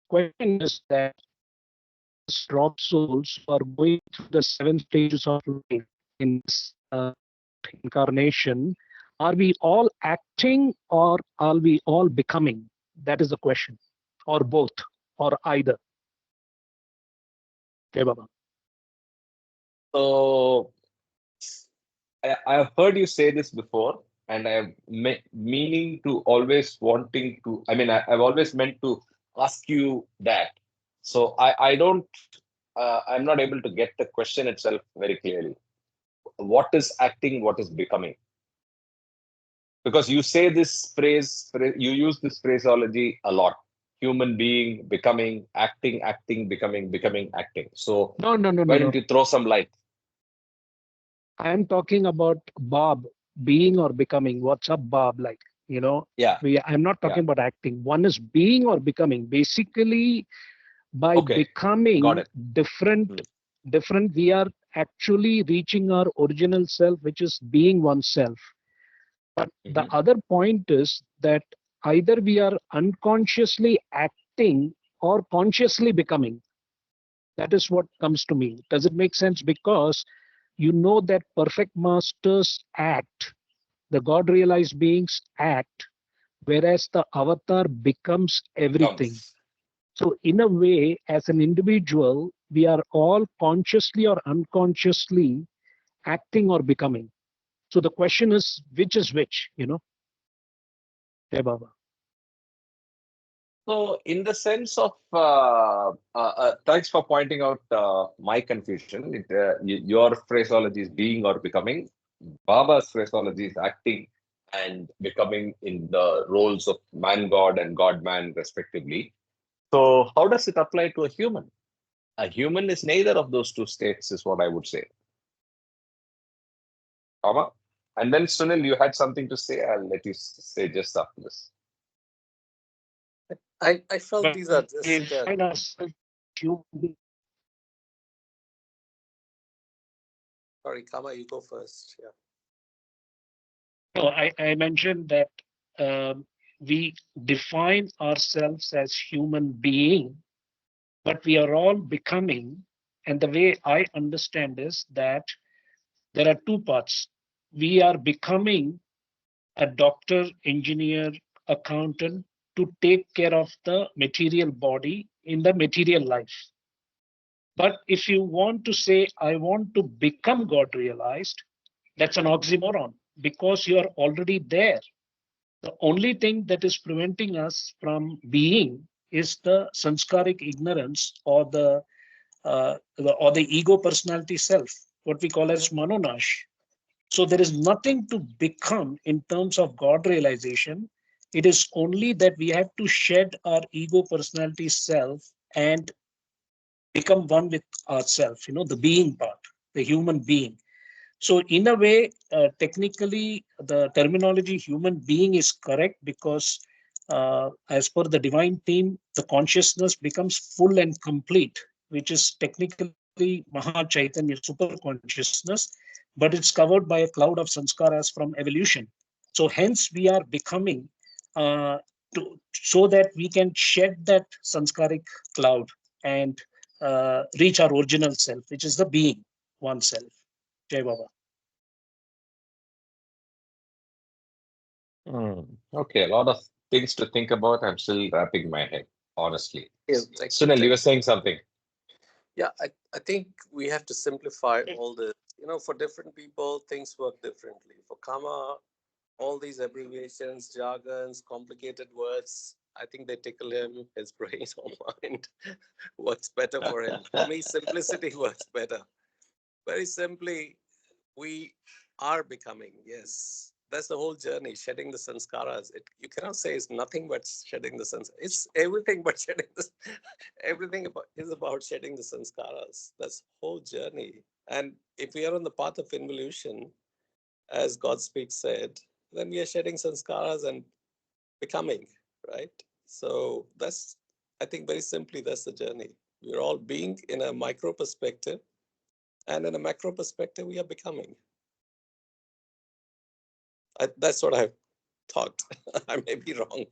Question is that drop souls who are going through the 7 stages of life in this incarnation, are we all acting or are we all becoming? That is the question. Or both, or either. Okay, Baba. So I have heard you say this before, and I have meaning to always wanting to. I mean, I've always meant to ask you that. So I don't. I'm not able to get the question itself very clearly. What is acting? What is becoming? Because you say this phrase, you use this phraseology a lot. Human being, becoming, acting, acting, becoming, becoming, acting. So No, no, no, no, why don't no. you throw some light? I am talking about Bob being or becoming. What's up, Bob? Like, Yeah, I'm not yeah. talking about acting. One is being or becoming. Basically, by Okay, got becoming it. different, we are actually reaching our original self, which is being oneself. But the Mhm. other point is that either we are unconsciously acting or consciously becoming. That is what comes to me. Does it make sense? Because you know that perfect masters act, the God realized beings act, whereas the avatar becomes everything. Comes. So, in a way, as an individual, we are all consciously or unconsciously acting or becoming. So, the question is which, Jai Baba. So, in the sense of, thanks for pointing out my confusion. Your phraseology is being or becoming. Baba's phraseology is acting and becoming in the roles of man God and God man, respectively. So, how does it apply to a human? A human is neither of those two states, is what I would say. Baba? And then, Sunil, you had something to say. I'll let you say just after this. I felt these are We just find ourselves human beings. sorry, Kama, you go first. Yeah. No, I mentioned that we define ourselves as human being, but we are all becoming. And the way I understand is that there are two parts. We are becoming a doctor, engineer, accountant to take care of the material body in the material life. But if you want to say, I want to become God realized, that's an oxymoron because you are already there. The only thing that is preventing us from being is the sanskaric ignorance or the ego personality self, what we call as manonash. So there is nothing to become in terms of God realization. It is only that we have to shed our ego personality self and become one with ourselves, the being part, the human being. So in a way, technically, the terminology human being is correct because as per the divine theme, the consciousness becomes full and complete, which is technically Maha Chaitanya, super consciousness, but it's covered by a cloud of sanskaras from evolution. So hence we are becoming so that we can shed that sanskaric cloud and reach our original self, which is the being, oneself. Jai Baba. Okay, a lot of things to think about. I'm still wrapping my head, honestly. Yeah, thank you. Sunil, you were saying something. Yeah, I think we have to simplify all the, for different people, things work differently. For Kama, all these abbreviations, jargons, complicated words, I think they tickle him, his brain or mind works better for him. For me, simplicity works better. Very simply, we are becoming, yes. That's the whole journey, shedding the sanskaras. You cannot say it's nothing but shedding the sanskaras. It's everything but shedding the everything is about shedding the sanskaras. That's the whole journey. And if we are on the path of involution, as God speaks said, then we are shedding sanskaras and becoming, right? So that's, I think very simply, that's the journey. We're all being in a micro perspective, and in a macro perspective, we are becoming. That's what I've thought. I may be wrong.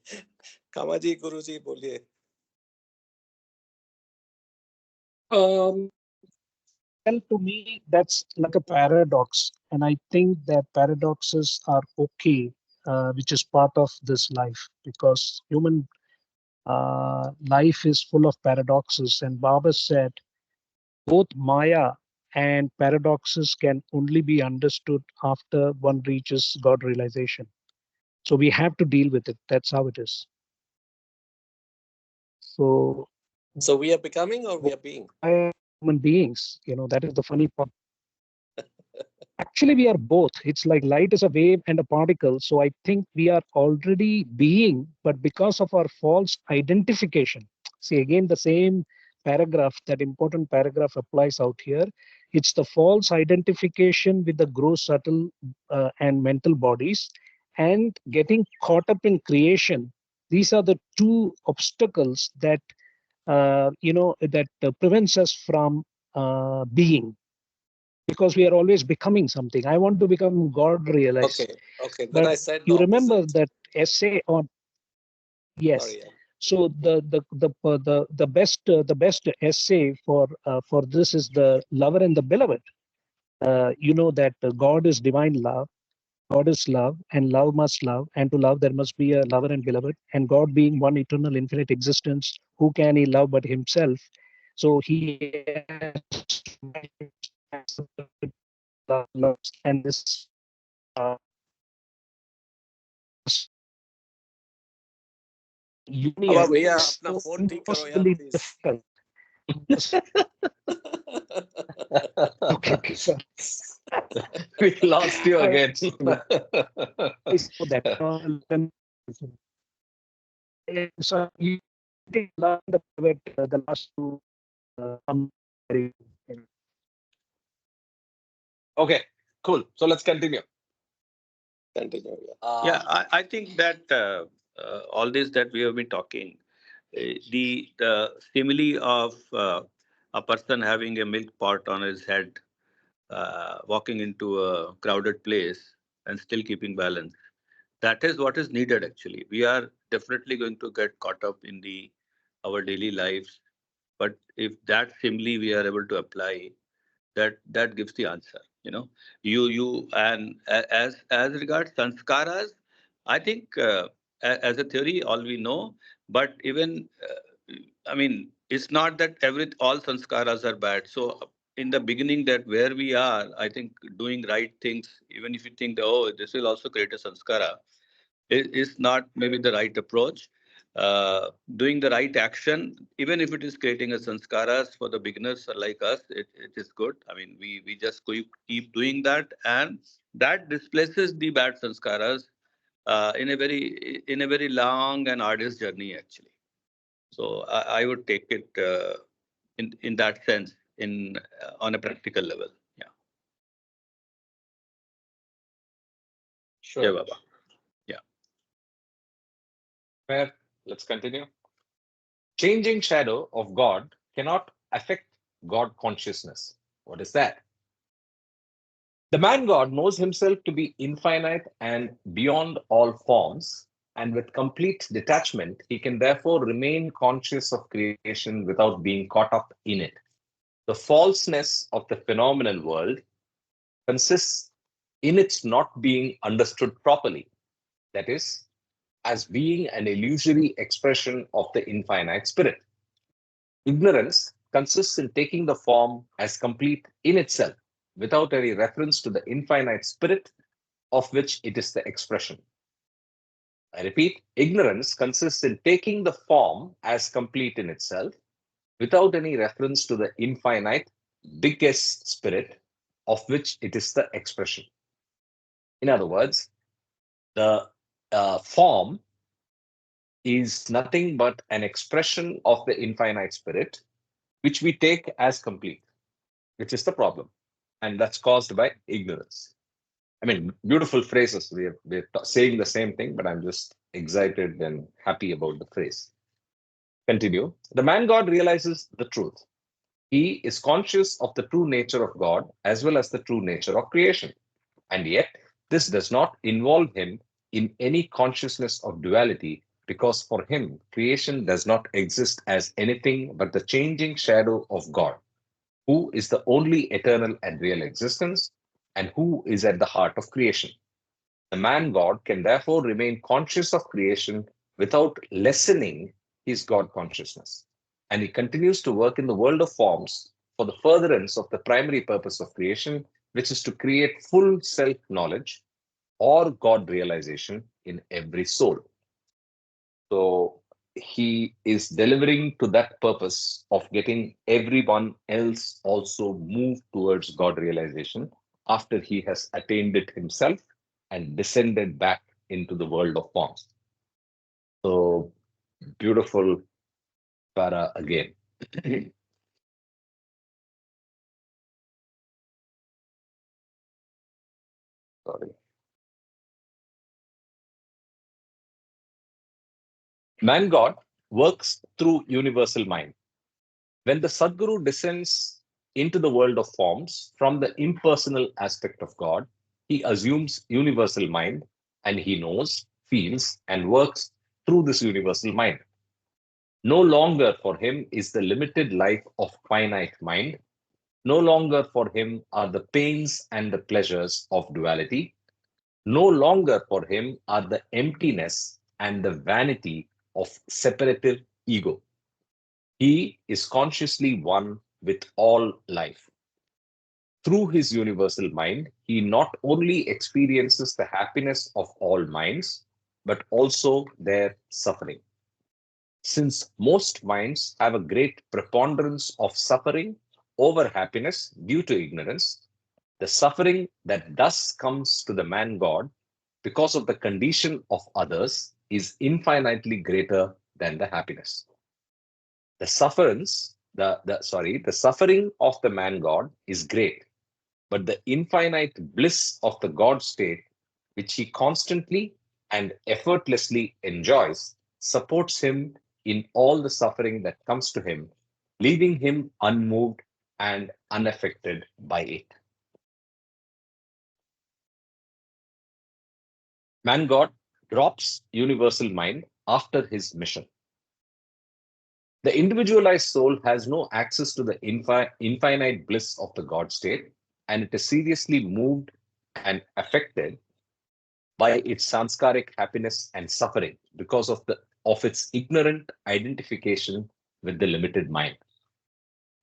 Kamaji, Guruji, boliye. Well, to me, that's like a paradox. And I think that paradoxes are okay, which is part of this life because human life is full of paradoxes. And Baba said both Maya and paradoxes can only be understood after one reaches God realization. So we have to deal with it. That's how it is. So, So we are becoming or we are being? why human beings? That is the funny part. Actually, we are both. It's like light is a wave and a particle. So I think we are already being, but because of our false identification. See, again, the same paragraph, that important paragraph applies out here. It's the false identification with the gross, subtle, and mental bodies and getting caught up in creation. These are the two obstacles that, prevents us from being because we are always becoming something. I want to become God realized. Okay. Then But I said the you remember opposite. that essay on yes. Sorry. Yeah. So the best essay for this is the lover and the beloved. you know that God is divine love. God is love, and love must love, and to love there must be a lover and beloved. And God being one eternal, infinite existence, who can he love but himself? So he has love, loves, and this अब union भैया is अपना so phone ठीक करो यार impossibly please. difficult. Okay, okay, sir. We lost you I, again. I saw that. So you did learn the private, the last two. Very, Okay, cool. So let's continue. Continue. Yeah. Yeah, I think that all this that we have been talking, the simile of a person having a milk pot on his head, walking into a crowded place and still keeping balance. That is what is needed actually. We are definitely going to get caught up in the our daily lives, but if that simile we are able to apply, that gives the answer. You know, you and as regards sanskaras, I think as a theory all we know, but even I mean it's not that every all sanskaras are bad. So in the beginning, that where we are, I think doing right things, even if you think that, oh, this will also create a sanskara, is not maybe the right approach. Doing the right action, even if it is creating a sanskaras for the beginners like us, it is good. I mean, we just keep doing that, and that displaces the bad sanskaras in a very long and arduous journey actually. So I would take it in that sense in on a practical level. Yeah. Sure. Yeah, Baba. Yeah. Fair. Let's continue. Changing shadow of God cannot affect God consciousness. What is that? The man God knows himself to be infinite and beyond all forms, and with complete detachment, he can therefore remain conscious of creation without being caught up in it. The falseness of the phenomenal world consists in its not being understood properly, that is, as being an illusory expression of the infinite spirit. Ignorance consists in taking the form as complete in itself, without any reference to the infinite spirit of which it is the expression. I repeat, ignorance consists in taking the form as complete in itself, without any reference to the infinite, biggest spirit of which it is the expression. In other words, the form is nothing but an expression of the infinite spirit, which we take as complete, which is the problem. And that's caused by ignorance. I mean, beautiful phrases. We're saying the same thing, but I'm just excited and happy about the phrase. Continue. The man God realizes the truth. He is conscious of the true nature of God as well as the true nature of creation. And yet, this does not involve him in any consciousness of duality, because for him, creation does not exist as anything but the changing shadow of God, who is the only eternal and real existence, and who is at the heart of creation. The man God can therefore remain conscious of creation without lessening his God consciousness. And he continues to work in the world of forms for the furtherance of the primary purpose of creation, which is to create full self knowledge or God realization in every soul. So he is delivering to that purpose of getting everyone else also move towards God realization after he has attained it himself and descended back into the world of forms. So beautiful para again. Sorry. Man God works through universal mind. When the Sadguru descends into the world of forms from the impersonal aspect of God, he assumes universal mind, and he knows, feels, and works through this universal mind. No longer for him is the limited life of finite mind, No longer for him are the pains and the pleasures of duality. No longer for him are the emptiness and the vanity of separative ego. He is consciously one with all life. Through his universal mind, he not only experiences the happiness of all minds, but also their suffering. Since most minds have a great preponderance of suffering over happiness due to ignorance, the suffering that thus comes to the man God because of the condition of others is infinitely greater than the happiness. The suffering of the man God is great, but the infinite bliss of the God state, which he constantly and effortlessly enjoys, supports him in all the suffering that comes to him, leaving him unmoved and unaffected by it. Man God drops universal mind after his mission. The individualized soul has no access to the infinite bliss of the God state, and it is seriously moved and affected by its sanskaric happiness and suffering because of its ignorant identification with the limited mind.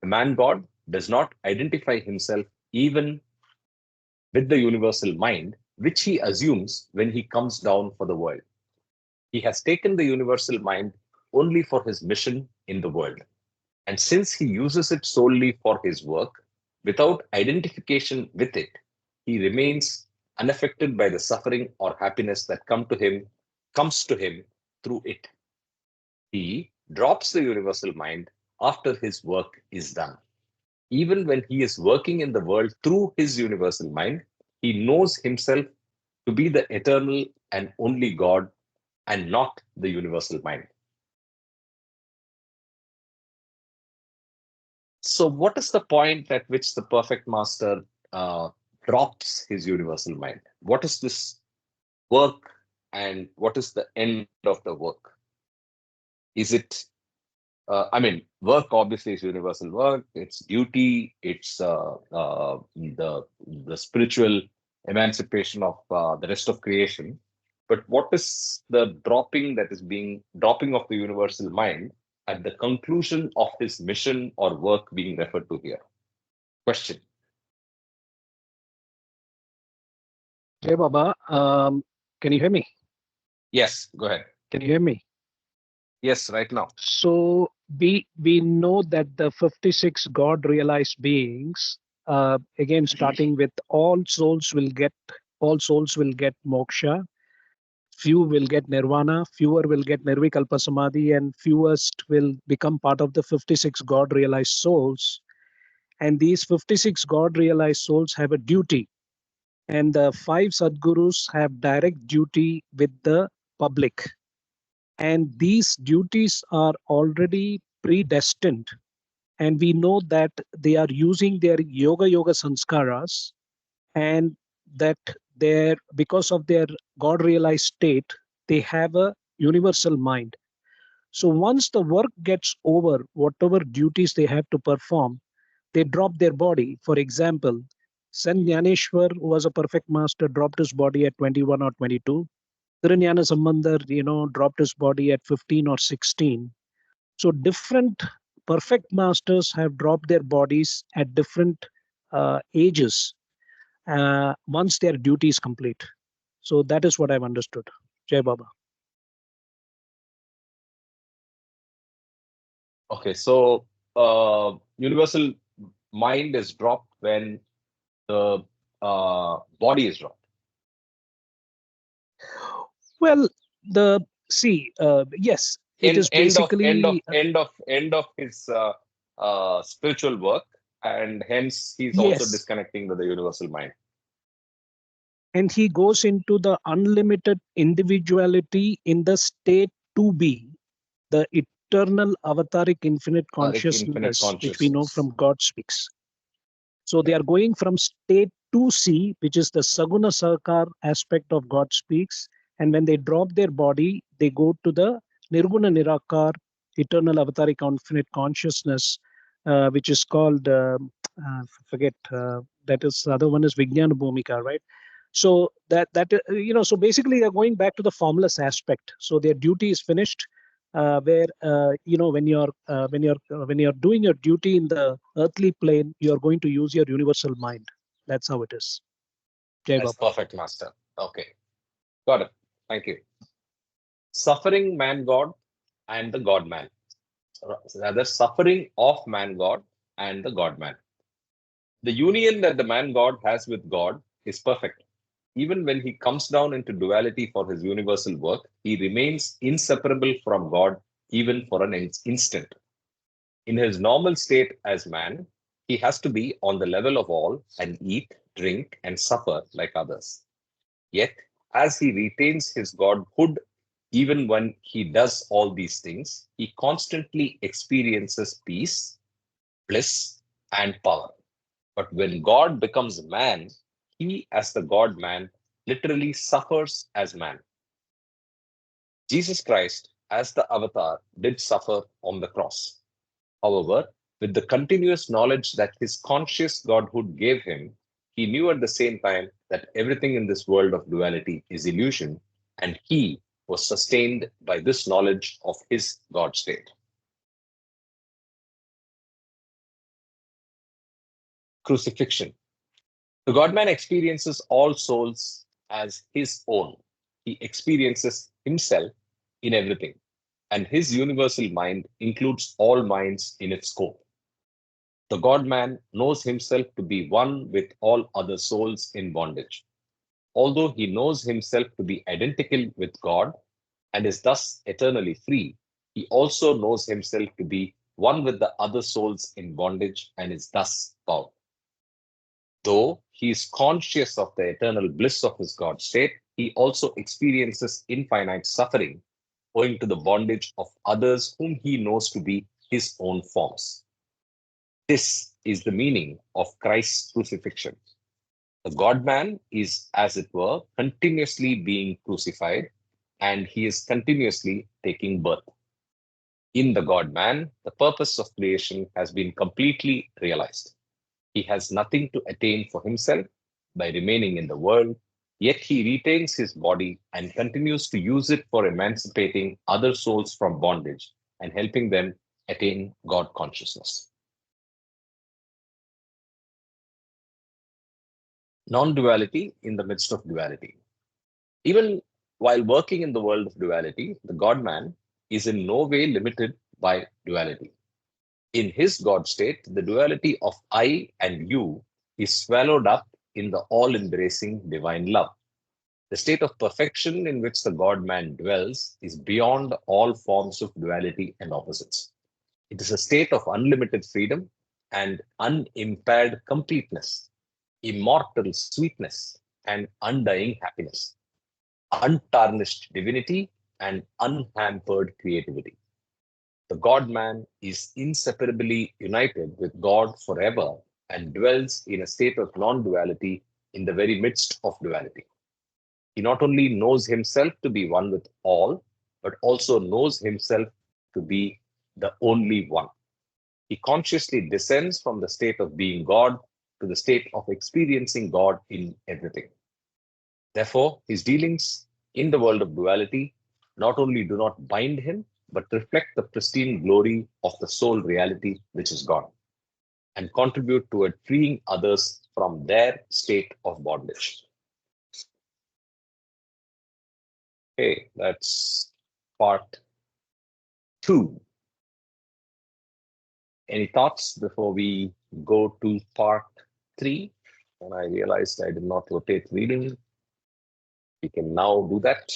The man God does not identify himself even with the universal mind, which he assumes when he comes down for the world. He has taken the universal mind only for his mission in the world. And since he uses it solely for his work, without identification with it, he remains unaffected by the suffering or happiness that comes to him through it. He drops the universal mind after his work is done. Even when he is working in the world through his universal mind, he knows himself to be the eternal and only God and not the universal mind. So, what is the point at which the perfect master drops his universal mind? What is this work and what is the end of the work? Is it, work obviously is universal work, it's duty, it's the spiritual emancipation of the rest of creation. But what is the dropping of the universal mind at the conclusion of his mission or work being referred to here? Question. Hey, Baba, can you hear me? Yes, go ahead. Can you hear me? Yes, right now. So we know that the 56 God realized beings, again starting with all souls will get moksha, few will get nirvana, fewer will get nirvikalpa samadhi, and fewest will become part of the 56 God realized souls. And these 56 God realized souls have a duty, and the five Sadgurus have direct duty with the public. And these duties are already predestined. And we know that they are using their yoga sanskaras, and that because of their God realized state, they have a universal mind. So once the work gets over, whatever duties they have to perform, they drop their body. For example, Sant Jnaneshwar, who was a perfect master, dropped his body at 21 or 22. Tiranyana Sambandar, dropped his body at 15 or 16. So different perfect masters have dropped their bodies at different ages once their duty is complete. So that is what I've understood. Jai Baba. Okay, so universal mind is dropped when the body is dropped. Well, yes, it is basically End of his spiritual work, and hence he's also yes, disconnecting with the universal mind. and he goes into the unlimited individuality in the state to be the eternal avataric infinite Infinite consciousness, which we know consciousness. from God speaks. So they are going from state to see, which is the Saguna Sakar aspect of God speaks. And when they drop their body, they go to the Nirguna Nirakar, eternal avataric infinite consciousness, which is called forget that is the other one is Vijnana Bhumika, right? So so basically they're going back to the formless aspect. So their duty is finished. Where when you're doing your duty in the earthly plane, you're going to use your universal mind. That's how it is. Jai That's Baba. perfect, Master. Okay, got it. Thank you. Suffering man God and the God man. Rather, suffering of man God and the God man. The union that the man God has with God is perfect. Even when he comes down into duality for his universal work, he remains inseparable from God even for an instant. In his normal state as man, he has to be on the level of all and eat, drink, and suffer like others. Yet, as he retains his godhood, even when he does all these things, he constantly experiences peace, bliss, and power. But when God becomes man, he, as the God man, literally suffers as man. Jesus Christ, as the avatar, did suffer on the cross. However, with the continuous knowledge that his conscious godhood gave him, he knew at the same time that everything in this world of duality is illusion, and he was sustained by this knowledge of his God state. Crucifixion. The God man experiences all souls as his own. He experiences himself in everything, and his universal mind includes all minds in its scope. The God man knows himself to be one with all other souls in bondage. Although he knows himself to be identical with God and is thus eternally free, he also knows himself to be one with the other souls in bondage and is thus bound. Though he is conscious of the eternal bliss of his God state, he also experiences infinite suffering owing to the bondage of others whom he knows to be his own forms. This is the meaning of Christ's crucifixion. The God man is, as it were, continuously being crucified, and he is continuously taking birth. In the God man, the purpose of creation has been completely realized. He has nothing to attain for himself by remaining in the world, yet he retains his body and continues to use it for emancipating other souls from bondage and helping them attain God consciousness. Non-duality in the midst of duality. Even while working in the world of duality, the God-man is in no way limited by duality. In his God state, the duality of I and you is swallowed up in the all-embracing divine love. The state of perfection in which the God-man dwells is beyond all forms of duality and opposites. It is a state of unlimited freedom and unimpaired completeness, immortal sweetness, and undying happiness, untarnished divinity, and unhampered creativity. The God man is inseparably united with God forever and dwells in a state of non duality in the very midst of duality. He not only knows himself to be one with all, but also knows himself to be the only one. He consciously descends from the state of being God to the state of experiencing God in everything. Therefore, his dealings in the world of duality not only do not bind him, but reflect the pristine glory of the soul reality which is God, and contribute toward freeing others from their state of bondage. Okay, that's part 2. Any thoughts before we go to part 3? And I realized I did not rotate reading. We can now do that.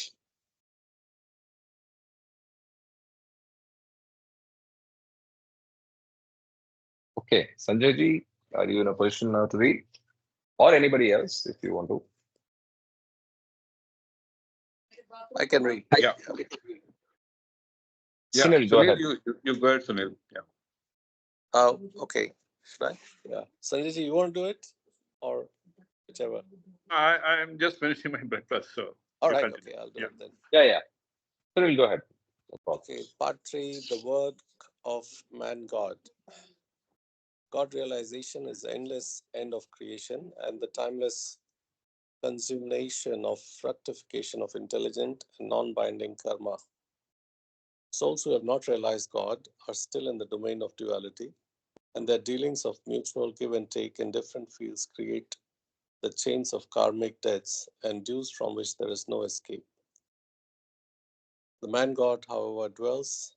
Okay, Sanjay ji, are you in a position now to read? Or anybody else, if you want to. I can read. Yeah. Yeah, Sunil, go Sunil, ahead. you go ahead, Sunil. Yeah. Okay. Should I? Yeah. Sanjay, you want to do it? Or whichever. I'm just finishing my breakfast, so All you right. continue. Okay. I'll do Yeah. it then. Yeah. Sunil, go ahead. No problem. Okay. Part 3, the word of man God. God realization is the endless end of creation and the timeless consummation of fructification of intelligent and non binding karma. Souls who have not realized God are still in the domain of duality, and their dealings of mutual give and take in different fields create the chains of karmic debts and dues from which there is no escape. The man God, however, dwells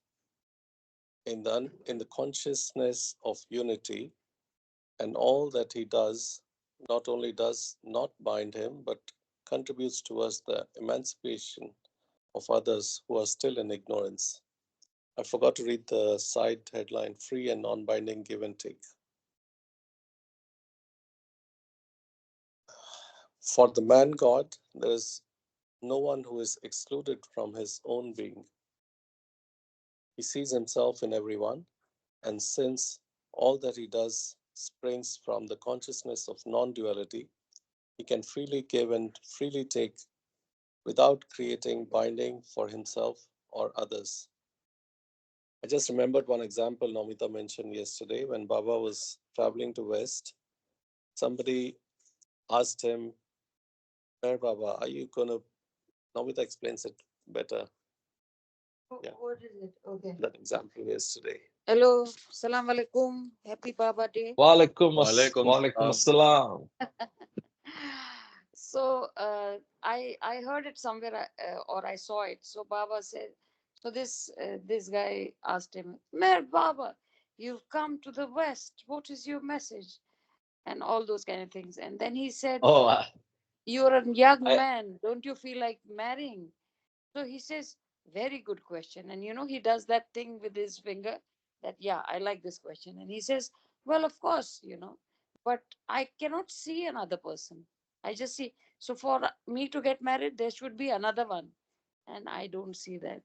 in the consciousness of unity, and all that he does not only does not bind him, but contributes towards the emancipation of others who are still in ignorance. I forgot to read the side headline: free and non binding give and take. For the man God, there is no one who is excluded from his own being. He sees himself in everyone, and since all that he does springs from the consciousness of non duality, he can freely give and freely take without creating binding for himself or others. I just remembered one example Nomita mentioned yesterday when Baba was traveling to West. Somebody asked him, where Baba, are you going to? Nomita explains it better. Yeah. What is it? Okay. That example yesterday. Hello, Salam Alaikum, Happy Baba Day. Walaikum Walaikum salam. assalam. So I heard it somewhere or I saw it. So Baba said, so this guy asked him, Mer Baba, you've come to the West. What is your message? And all those kind of things. And then he said, Oh, you're a young I man. Don't you feel like marrying? So he says, very good question. And he does that thing with his finger that, yeah, I like this question. And he says, well, of course, but I cannot see another person. I just see. So for me to get married, there should be another one. And I don't see that.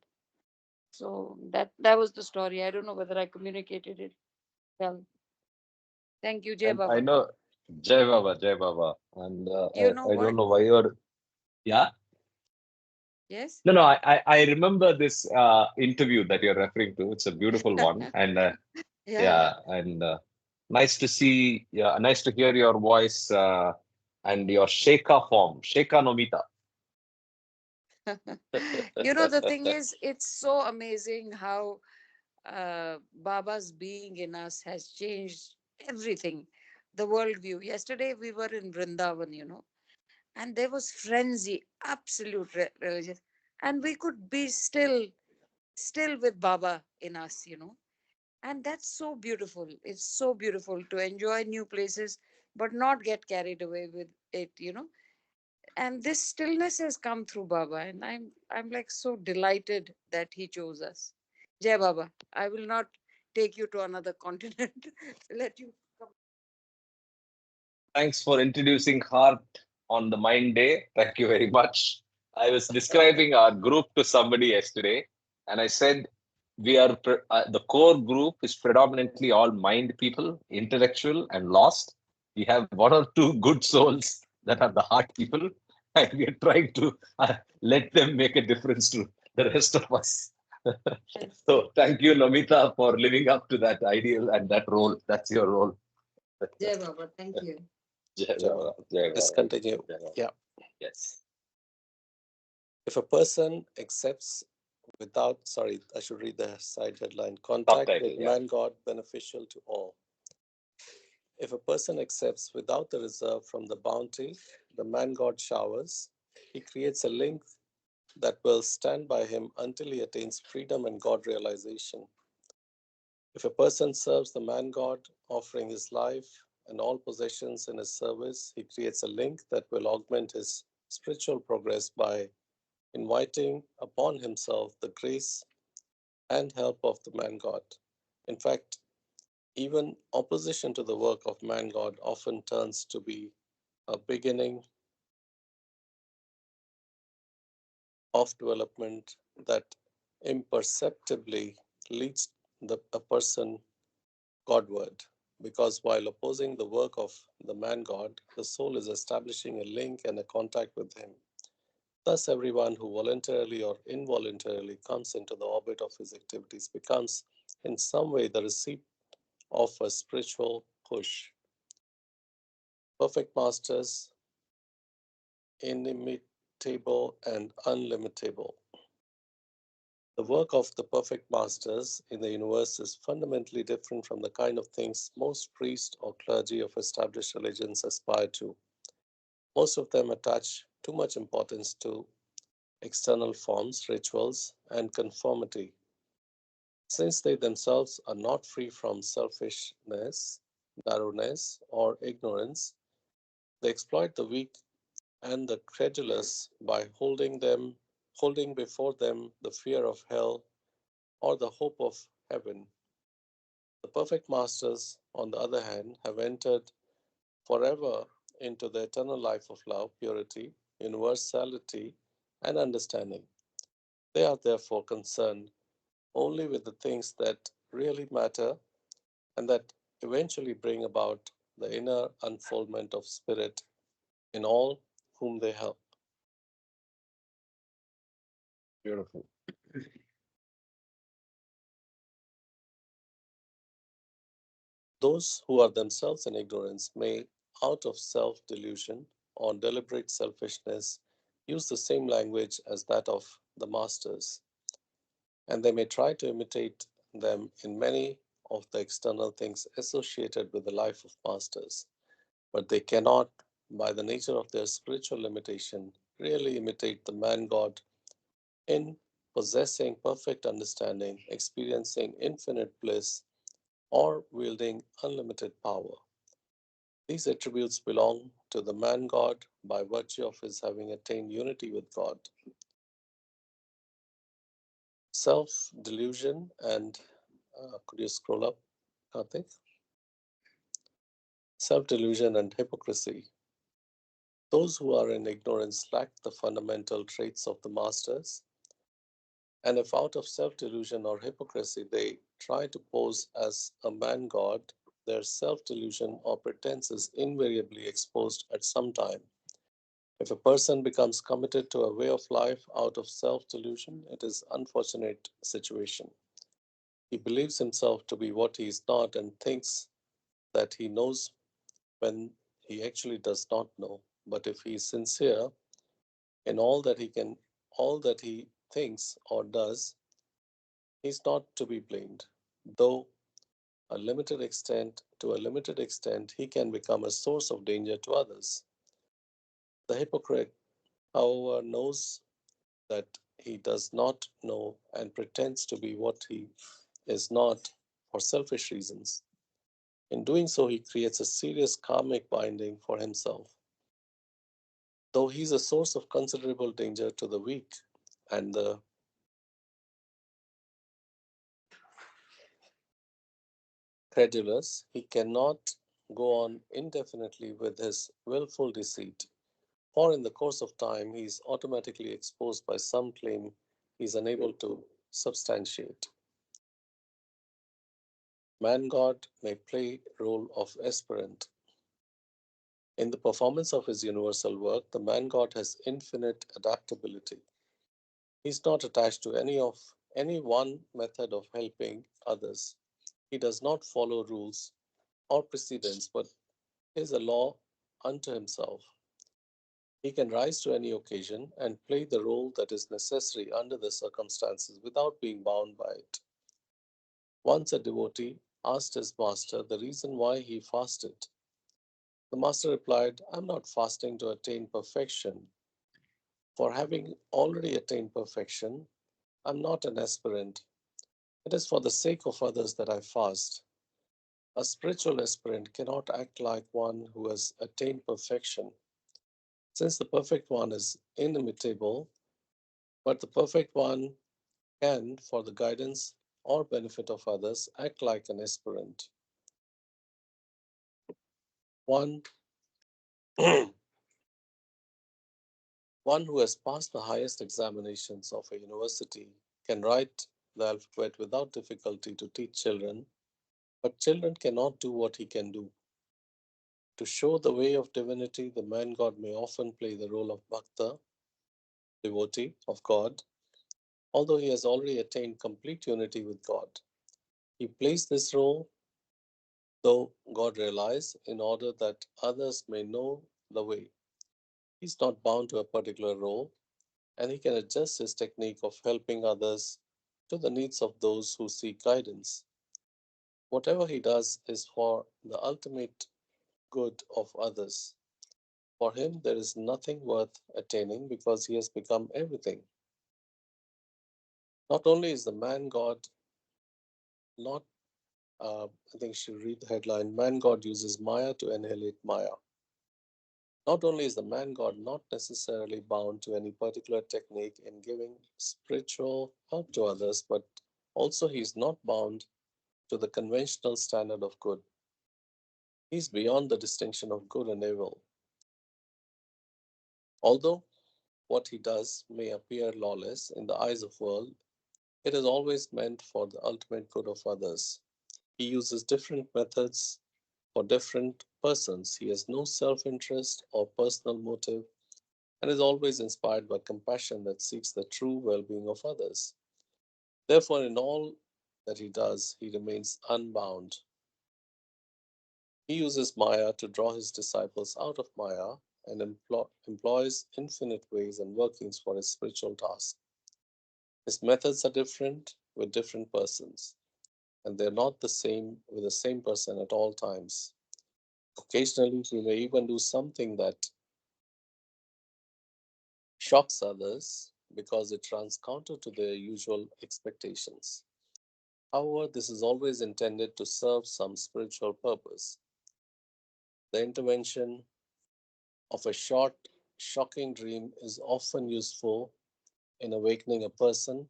So that was the story. I don't know whether I communicated it well. Thank you, Jay I Baba. know Jai Baba, Jai Baba, and You know I what? don't know why you're. Yeah. Yes? No, no, I remember this interview that you're referring to. It's a beautiful one, and Yeah. yeah, and nice to see. Yeah, nice to hear your voice and your Sheikha form, Sheikha Nomita. The thing is, it's so amazing how Baba's being in us has changed everything, the worldview. Yesterday we were in Vrindavan, and there was frenzy, absolute religious, and we could be still with Baba in us, and that's so beautiful. It's so beautiful to enjoy new places, but not get carried away with it, and this stillness has come through Baba, and I'm like so delighted that he chose us. Jai Baba. I will not take you to another continent. Let you come. Thanks for introducing Heart on the Mind Day. Thank you very much. I was describing our group to somebody yesterday, and I said the core group is predominantly all mind people, intellectual, and lost. We have one or two good souls that are the heart people, and we are trying to let them make a difference to the rest of us. So, thank you, Nomita, for living up to that ideal and that role. That's your role. Jai Baba. Thank you. Jai So, Baba, Jai let's Baba, continue. Jai Baba. Yeah. Yes. If a person accepts without, sorry, I should read the side headline: contact Subtitle, with yeah. man God beneficial to all. If a person accepts without the reserve from the bounty the man God showers, he creates a link that will stand by him until he attains freedom and God realization. If a person serves the man God, offering his life and all possessions in his service, he creates a link that will augment his spiritual progress by inviting upon himself the grace and help of the man God. In fact, even opposition to the work of man God often turns to be a beginning of development that imperceptibly leads a person Godward. Because while opposing the work of the man God, the soul is establishing a link and a contact with him. Thus, everyone who voluntarily or involuntarily comes into the orbit of his activities becomes, in some way, the receipt of a spiritual push. Perfect masters, inimitable and unlimitable. The work of the perfect masters in the universe is fundamentally different from the kind of things most priests or clergy of established religions aspire to. Most of them attach too much importance to external forms, rituals, and conformity, since they themselves are not free from selfishness, narrowness, or ignorance. They exploit the weak and the credulous by holding before them the fear of hell or the hope of heaven. The perfect masters, on the other hand, have entered forever into the eternal life of love, purity, universality, and understanding. They are therefore concerned only with the things that really matter and that eventually bring about the inner unfoldment of spirit in all whom they help. Beautiful. Those who are themselves in ignorance may, out of self delusion or deliberate selfishness, use the same language as that of the masters, and they may try to imitate them in many of the external things associated with the life of masters, but they cannot, by the nature of their spiritual limitation, really imitate the man God in possessing perfect understanding, experiencing infinite bliss, or wielding unlimited power. These attributes belong to the man God by virtue of his having attained unity with God. Self delusion and could you scroll up, Karthik? Self delusion and hypocrisy. Those who are in ignorance lack the fundamental traits of the masters, and if out of self delusion or hypocrisy they try to pose as a man god, their self delusion or pretense is invariably exposed at some time. If a person becomes committed to a way of life out of self delusion, it is an unfortunate situation. He believes himself to be what he is not and thinks that he knows when he actually does not know. But if he is sincere in all that he thinks or does, he is not to be blamed. Though to a limited extent, he can become a source of danger to others. The hypocrite, however, knows that he does not know and pretends to be what he is not for selfish reasons. In doing so, he creates a serious karmic binding for himself, though he is a source of considerable danger to the weak and the credulous. He cannot go on indefinitely with his willful deceit, for in the course of time he is automatically exposed by some claim he is unable to substantiate. Man God may play role of aspirant. In the performance of his universal work, the man God has infinite adaptability. He is not attached to any one method of helping others. He does not follow rules or precedents, but is a law unto himself. He can rise to any occasion and play the role that is necessary under the circumstances without being bound by it. Once a devotee asked his master the reason why he fasted. The master replied, I am not fasting to attain perfection, for having already attained perfection, I am not an aspirant. It is for the sake of others that I fast. A spiritual aspirant cannot act like one who has attained perfection, since the perfect one is inimitable, but the perfect one can, for the guidance or benefit of others, act like an aspirant. One, one who has passed the highest examinations of a university can write the alphabet without difficulty to teach children, but children cannot do what he can do. To show the way of divinity, the man God may often play the role of Bhakta, devotee of God, although he has already attained complete unity with God. He plays this role though God realized in order that others may know the way. He's not bound to a particular role, and he can adjust his technique of helping others to the needs of those who seek guidance. Whatever he does is for the ultimate good of others. For him, there is nothing worth attaining because he has become everything. Not only is the man God not, I think you should read the headline, Man God uses Maya to annihilate Maya. Not only is the man God not necessarily bound to any particular technique in giving spiritual help to others, but also he is not bound to the conventional standard of good. He is beyond the distinction of good and evil. Although what he does may appear lawless in the eyes of the world, it is always meant for the ultimate good of others. He uses different methods for different persons. He has no self interest or personal motive and is always inspired by compassion that seeks the true well being of others. Therefore, in all that he does, he remains unbound. He uses Maya to draw his disciples out of Maya and employs infinite ways and workings for his spiritual task. His methods are different with different persons, and they're not the same with the same person at all times. Occasionally, he may even do something that shocks others because it runs counter to their usual expectations. However, this is always intended to serve some spiritual purpose. The intervention of a short, shocking dream is often useful in awakening a person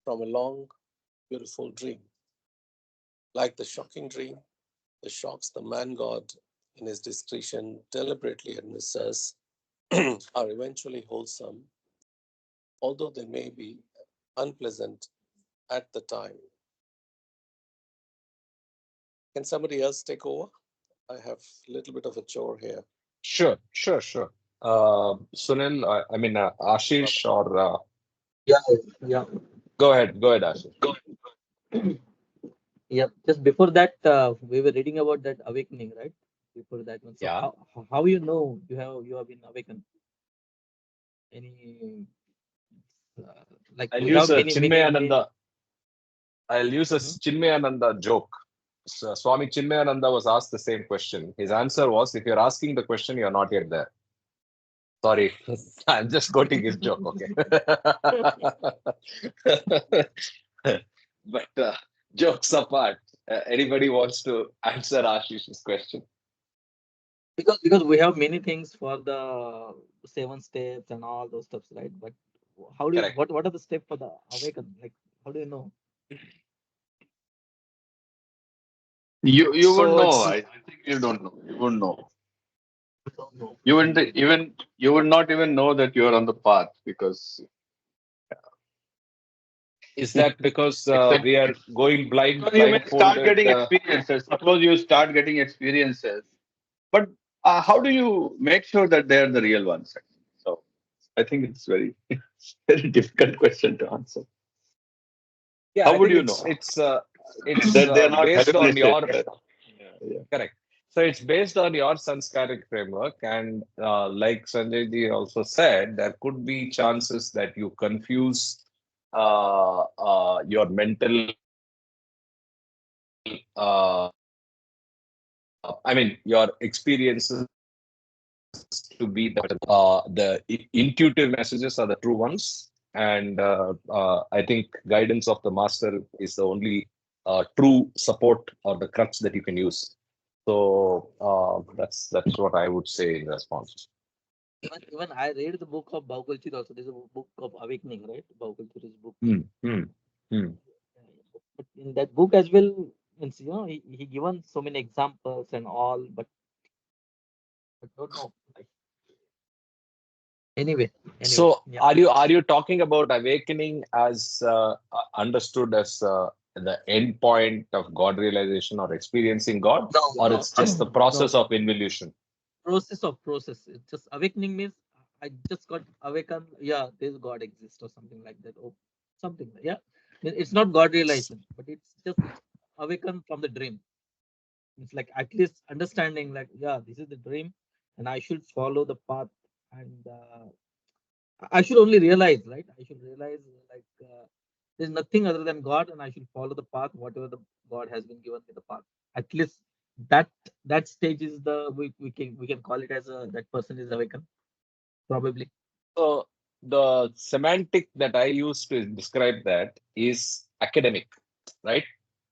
from a long, beautiful dream. Like the shocking dream, the shocks the man God in his discretion deliberately administers are eventually wholesome, although they may be unpleasant at the time. Can somebody else take over? I have a little bit of a chore here. Sure, sure, sure. Sunil, I mean, Ashish, or Yeah, yeah, go ahead, Ashish. yeah. Just before that, we were reading about that awakening, right? Before that one. So Yeah, how you know you have been awakened? Any like I'll use without a many ways? Chinmayananda. I'll use a Hmm? Chinmayananda joke. So Swami Chinmayananda was asked the same question. His answer was, if you're asking the question, you're not yet there. Sorry, I'm just quoting his joke, okay? But jokes apart, anybody wants to answer Ashish's question? Because we have many things for the 7 steps and all those steps, right? But how do you Correct. what are the steps for the awaken? Like how do you know? You won't So know. it's I think you don't know. You won't know. I don't know. You wouldn't even you would not even know that you are on the path because is that because except we are going because you may start blindfolded? getting experiences. Suppose you start getting experiences, but how do you make sure that they are the real ones? So I think it's very very difficult question to answer. Yeah, How I would think you it's know it's uh, it's that they are not based on hallucinations? your Yeah, yeah. correct. So it's based on your sanskaric framework, and like Sanjay ji also said, there could be chances that you confuse your mental. I mean, your experiences to be the intuitive messages are the true ones, and I think guidance of the master is the only true support or the crutch that you can use. So that's what I would say in response. Even I read the book of Baukulchit also. There's a book of Awakening, right? Baukulchit's book. Hmm, hmm, hmm. But in that book as well, means he given so many examples and all, but I don't know. Like anyway, anyway, So yeah. are you talking about awakening as understood as the end point of God realization or experiencing God, No, or no, it's just the process no. of involution? Process. It's just awakening means I just got awakened. Yeah, this God exists or something like that. Oh, something. Yeah, it's not God realization, but it's just awakened from the dream. It's like at least understanding, like, yeah, this is the dream, and I should follow the path, and I should only realize, right? I should realize, like, there's nothing other than God, and I should follow the path, whatever the God has been given me the path. At least that that stage is the we can call it as a that person is awakened, probably. So the semantic that I use to describe that is academic, right?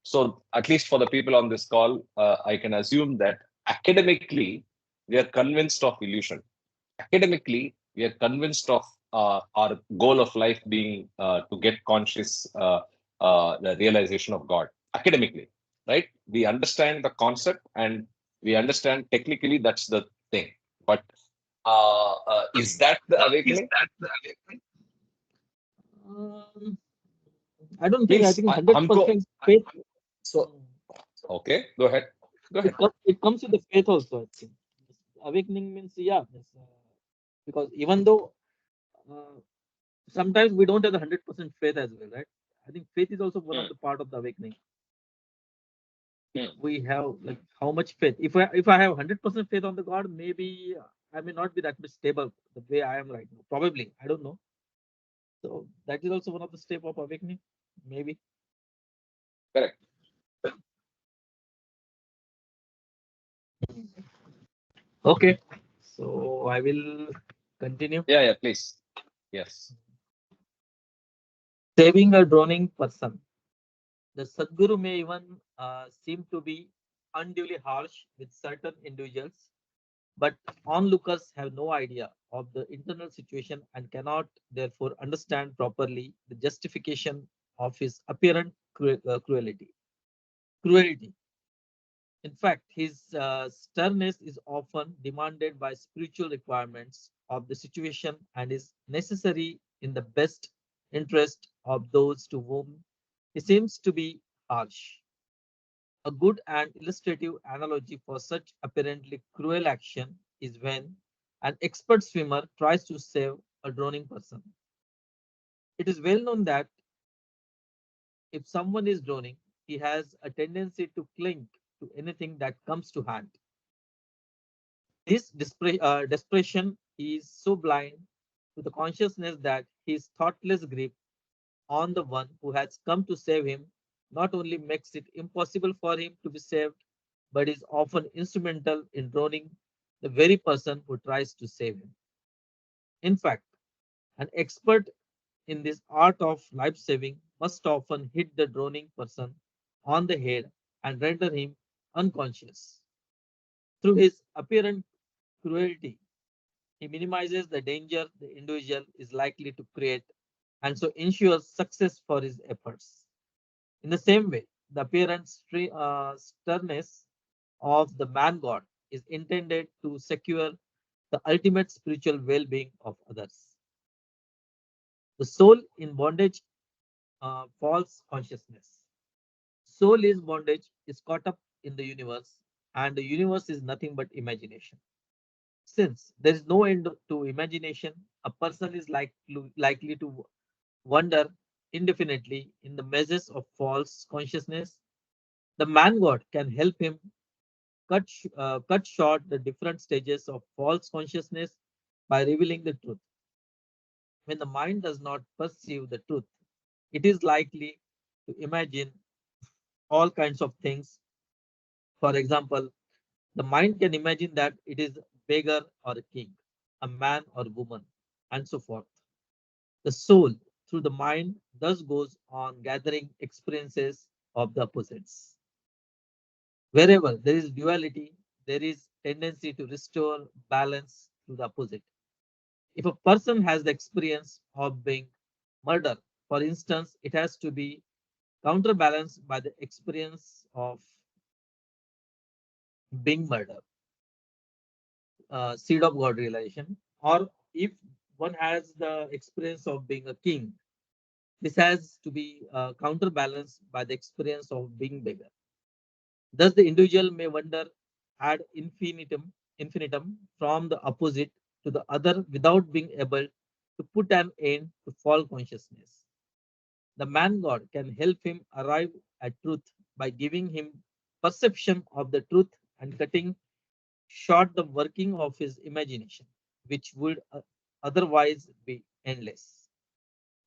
So at least for the people on this call, I can assume that academically we are convinced of illusion. Academically, we are convinced of our goal of life being to get conscious, the realization of God. Academically, right? We understand the concept and we understand technically that's the thing. But is that the awakening? Um, I don't think. I Means think 100% faith. so okay, go ahead. Go ahead. It comes with the faith also. I think awakening means, yeah, because even though uh, sometimes we don't have the 100% faith as well, right? I think faith is also one of Hmm, the part of the awakening. hmm. We have, like, how much faith. If I have 100% faith on the God, maybe I may not be that much stable the way I am right now. Probably, I don't know. So that is also one of the step of awakening, maybe. Correct. Okay, so I will continue. Yeah, yeah, please. Yes. Saving a drowning person. The Sadguru may even seem to be unduly harsh with certain individuals, but onlookers have no idea of the internal situation and cannot therefore understand properly the justification of his apparent cruelty. Cruelty. In fact, his sternness is often demanded by spiritual requirements of the situation and is necessary in the best interest of those to whom he seems to be harsh. A good and illustrative analogy for such apparently cruel action is when an expert swimmer tries to save a drowning person. It is well known that if someone is drowning, he has a tendency to cling to anything that comes to hand. This desperation is so blind to the consciousness that his thoughtless grip on the one who has come to save him not only makes it impossible for him to be saved, but is often instrumental in drowning the very person who tries to save him. In fact, an expert in this art of life saving must often hit the drowning person on the head and render him unconscious. Through his apparent cruelty, he minimizes the danger the individual is likely to create and so ensures success for his efforts. In the same way, the apparent sternness of the man god is intended to secure the ultimate spiritual well being of others. The soul in bondage, false consciousness. Soul is bondage, is caught up in the universe, and the universe is nothing but imagination. Since there is no end to imagination, a person is likely to wander indefinitely in the mazes of false consciousness. The man god can help him cut short the different stages of false consciousness by revealing the truth. When the mind does not perceive the truth, it is likely to imagine all kinds of things. For example, the mind can imagine that it is a beggar or a king, a man or woman, and so forth. The soul, through the mind, thus goes on gathering experiences of the opposites. Wherever there is duality, there is tendency to restore balance to the opposite. If a person has the experience of being murdered, for instance, it has to be counterbalanced by the experience of being murdered, seed of God realization. Or if one has the experience of being a king, this has to be counterbalanced by the experience of being beggar. Thus, the individual may wander ad infinitum from the opposite to the other without being able to put an end to false consciousness. The man God can help him arrive at truth by giving him perception of the truth and cutting short the working of his imagination, which would otherwise be endless.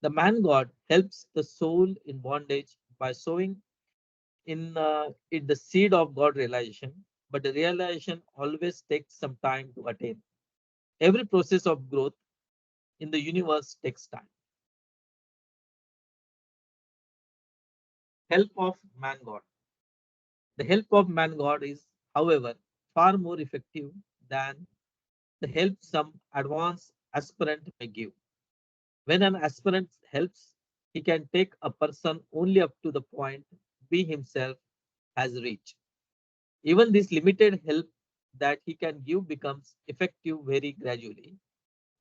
The man God helps the soul in bondage by sowing in it the seed of God realization, but the realization always takes some time to attain. Every process of growth in the universe takes time. Help of man God. The help of man God is, however, far more effective than the help some advanced aspirant may give. When an aspirant helps, he can take a person only up to the point he himself has reached. Even this limited help that he can give becomes effective very gradually,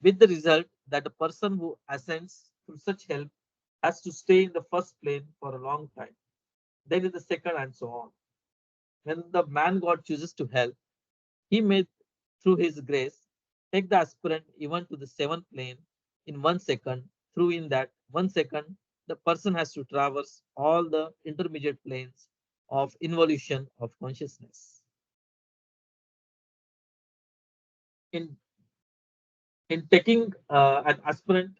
with the result that a person who ascends through such help has to stay in the first plane for a long time, then in the second, and so on. When the man God chooses to help, he may, through his grace, take the aspirant even to the seventh plane in 1 second. Through in that 1 second, the person has to traverse all the intermediate planes of involution of consciousness. In, in taking an aspirant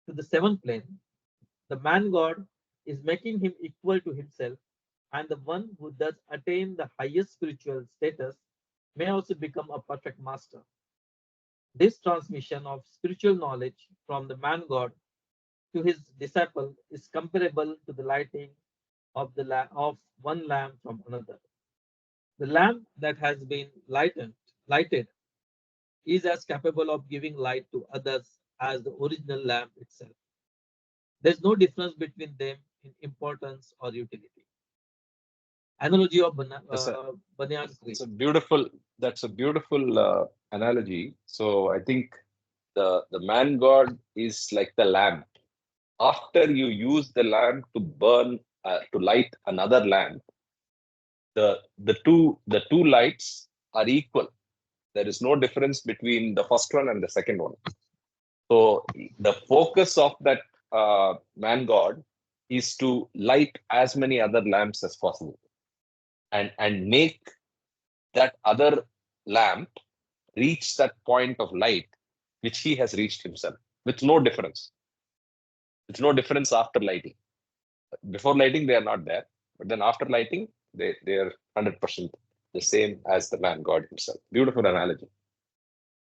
to the seventh plane, the man God is making him equal to himself, and the one who does attain the highest spiritual status may also become a perfect master. This transmission of spiritual knowledge from the man God to his disciple is comparable to the lighting of of one lamp from another. The lamp that has been lighted is as capable of giving light to others as the original lamp itself. There is no difference between them in importance or utility. Analogy of That's a banyan it's tree. a beautiful that's a beautiful analogy. So I think the man god is like the lamp. After you use the lamp to burn to light another lamp, the two lights are equal. There is no difference between the first one and the second one. So the focus of that man god is to light as many other lamps as possible, and make that other lamp reach that point of light which he has reached himself, with no difference. It's no difference after lighting. Before lighting, they are not there, but then after lighting, they are 100% the same as the man God himself. Beautiful analogy.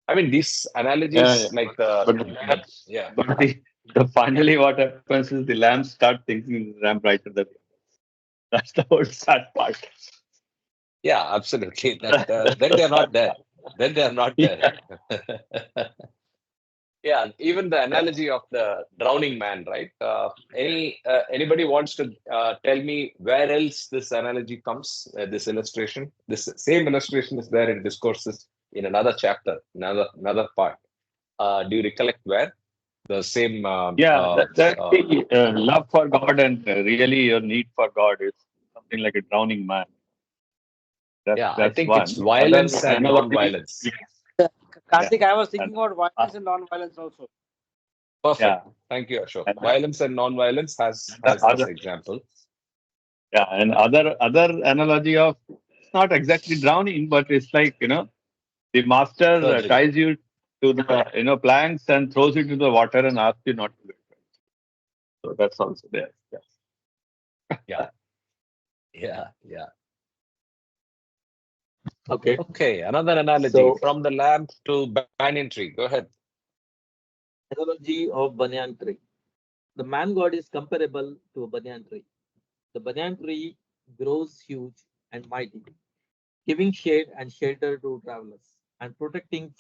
I mean, these Yeah, analogies, yeah. like But yeah, the finally what happens is the lamb start thinking I'm brighter than you. That's the whole sad part. yeah, absolutely. That then they are not there. Then they are not there. Yeah. Yeah, even the analogy of the drowning man, right? Anybody wants to tell me where else this analogy comes? This illustration, this same illustration is there in Discourses in another chapter, another part. Do you recollect where the same? Yeah, that's the love for God and really your need for God is something like a drowning man. Yeah, I That's think it's one. Other violence and analogy, non-violence. yeah, Karthik, I was and thinking about violence and non-violence also. Perfect. yeah, Thank you, Ashok. and Violence and non-violence the has this other, example. yeah, and other analogy of it's not exactly drowning, but it's like the master Surging. ties you to the planks and throws you to the water and asks you not to get wet. So that's also there. Yeah. Yeah, yeah, yeah. Okay. Okay, another analogy So from the lamp to banyan tree. Go ahead. analogy of banyan tree. The man God is comparable to a banyan tree. The banyan tree grows huge and mighty, giving shade and shelter to travelers and protecting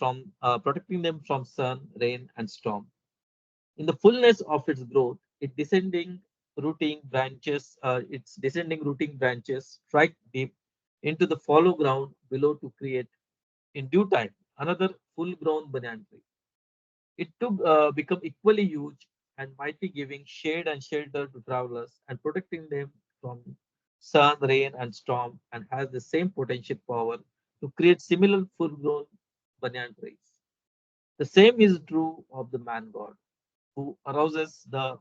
them from sun, rain, and storm. In the fullness of its growth, its descending rooting branches strike deep into the fallow ground below to create, in due time, another full-grown banyan tree. It took become equally huge and mighty, giving shade and shelter to travelers and protecting them from sun, rain, and storm, and has the same potential power to create similar full-grown banyan trees. The same is true of the man God, who arouses the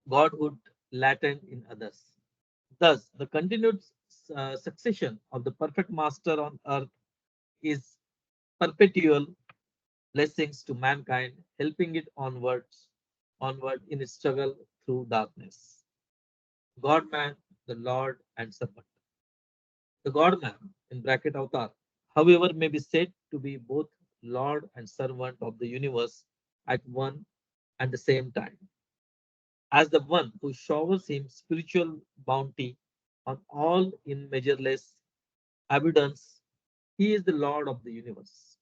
godhood latent in others. Thus, the continued succession of the perfect master on earth is perpetual blessings to mankind, helping it onward in its struggle through darkness. God man, the Lord and servant. The God man, in bracket avatar, however, may be said to be both Lord and servant of the universe at one and the same time. As the one who showers him spiritual bounty on all in measureless abundance, he is the Lord of the universe.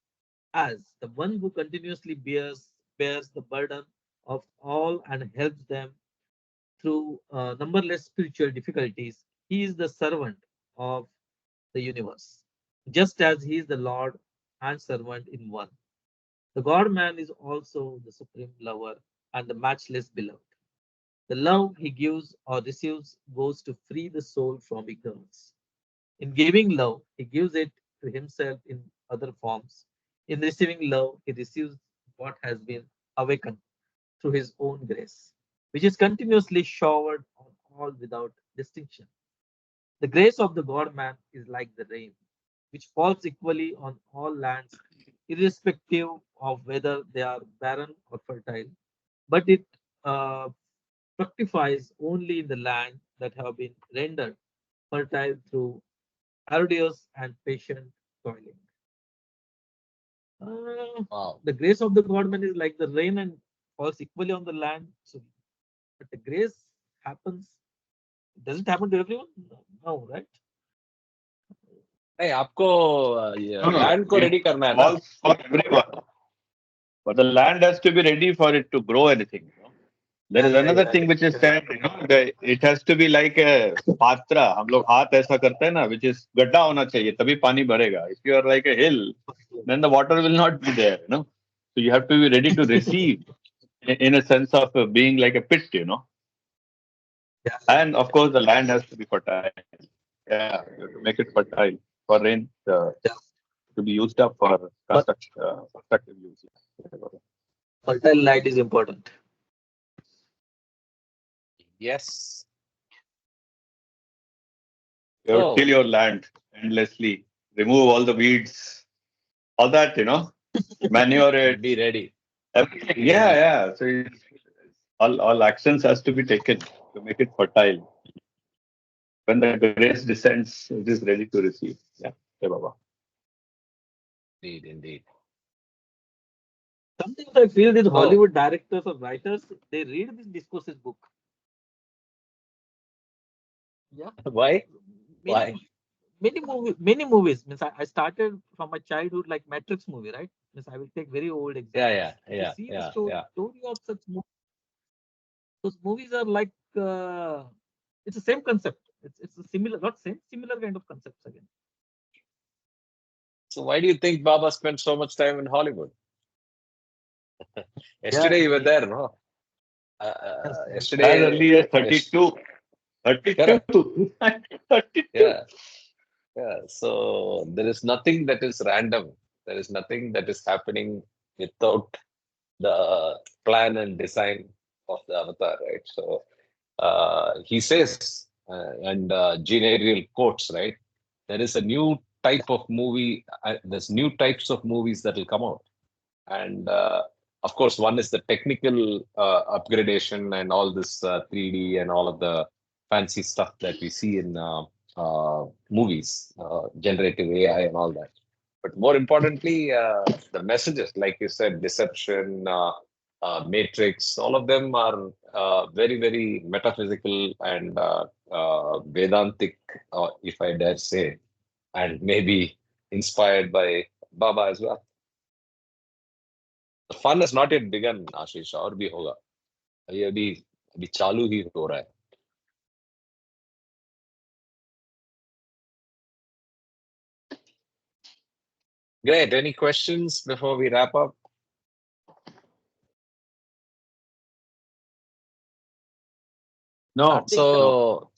As the one who continuously bears the burden of all and helps them through numberless spiritual difficulties, he is the servant of the universe, just as he is the Lord and servant in one. The God man is also the supreme lover and the matchless beloved. The love he gives or receives goes to free the soul from ignorance. In giving love, he gives it to himself in other forms. In receiving love, he receives what has been awakened through his own grace, which is continuously showered on all without distinction. The grace of the God man is like the rain, which falls equally on all lands, irrespective of whether they are barren or fertile, but it uh, fructifies only in the land that have been rendered fertile through arduous and patient toiling. Uh, Wow. the grace of the God man is like the rain and falls equally on the land. So, but the grace happens. Does it happen to everyone? No, right? नहीं आपको No, no, land को it ready करना है ना. falls for everyone. But the land has to be ready for it to grow anything. There is another thing which is said, it has to be like a patra. हम लोग हाथ ऐसा करते हैं ना, which is गड्ढा होना चाहिए तभी पानी भरेगा. If you are like a hill, then the water will not be there. So you have to be ready to receive in a sense of being like a pit. Yeah. And of course, the land has to be fertile. Yeah, you have to make it fertile for rain to be used up for But constructive use. fertile light is important. Yes. You have to So till your land endlessly, remove all the weeds, all that, manure it, be ready. everything. Yeah. So all actions has to be taken to make it fertile. When the grace descends, it is ready to receive. Yeah. Okay, Baba. Indeed. Sometimes I feel these So Hollywood directors or writers, they read this Discourses book. Yeah. why? Many Why? many movies. Means I started from my childhood like Matrix movie, right? Means I will take very old examples. If you see the Yeah. story of such movies, those movies are like it's the same concept. It's a similar, not same, similar kind of concepts again. So why do you think Baba spent so much time in Hollywood? Yeah. Yesterday you were there, no? Yes. As Yesterday, early as yes, 32. correct. 32. 32. Yeah. So there is nothing that is random. There is nothing that is happening without the plan and design of the avatar, right? So he says, and Gene Ariel quotes, right? There is a new type of movie. There's new types of movies that will come out, and of course, one is the technical upgradation and all this 3D and all of the fancy stuff that we see in movies, generative AI and all that. But more importantly, the messages, like you said, deception, matrix, all of them are very, very metaphysical and Vedantic, if I dare say, and maybe inspired by Baba as well. The fun has not yet begun, आशीष, और भी होगा. अभी अभी अभी चालू ही हो रहा है. Great. Any questions before we wrap up? I No. think So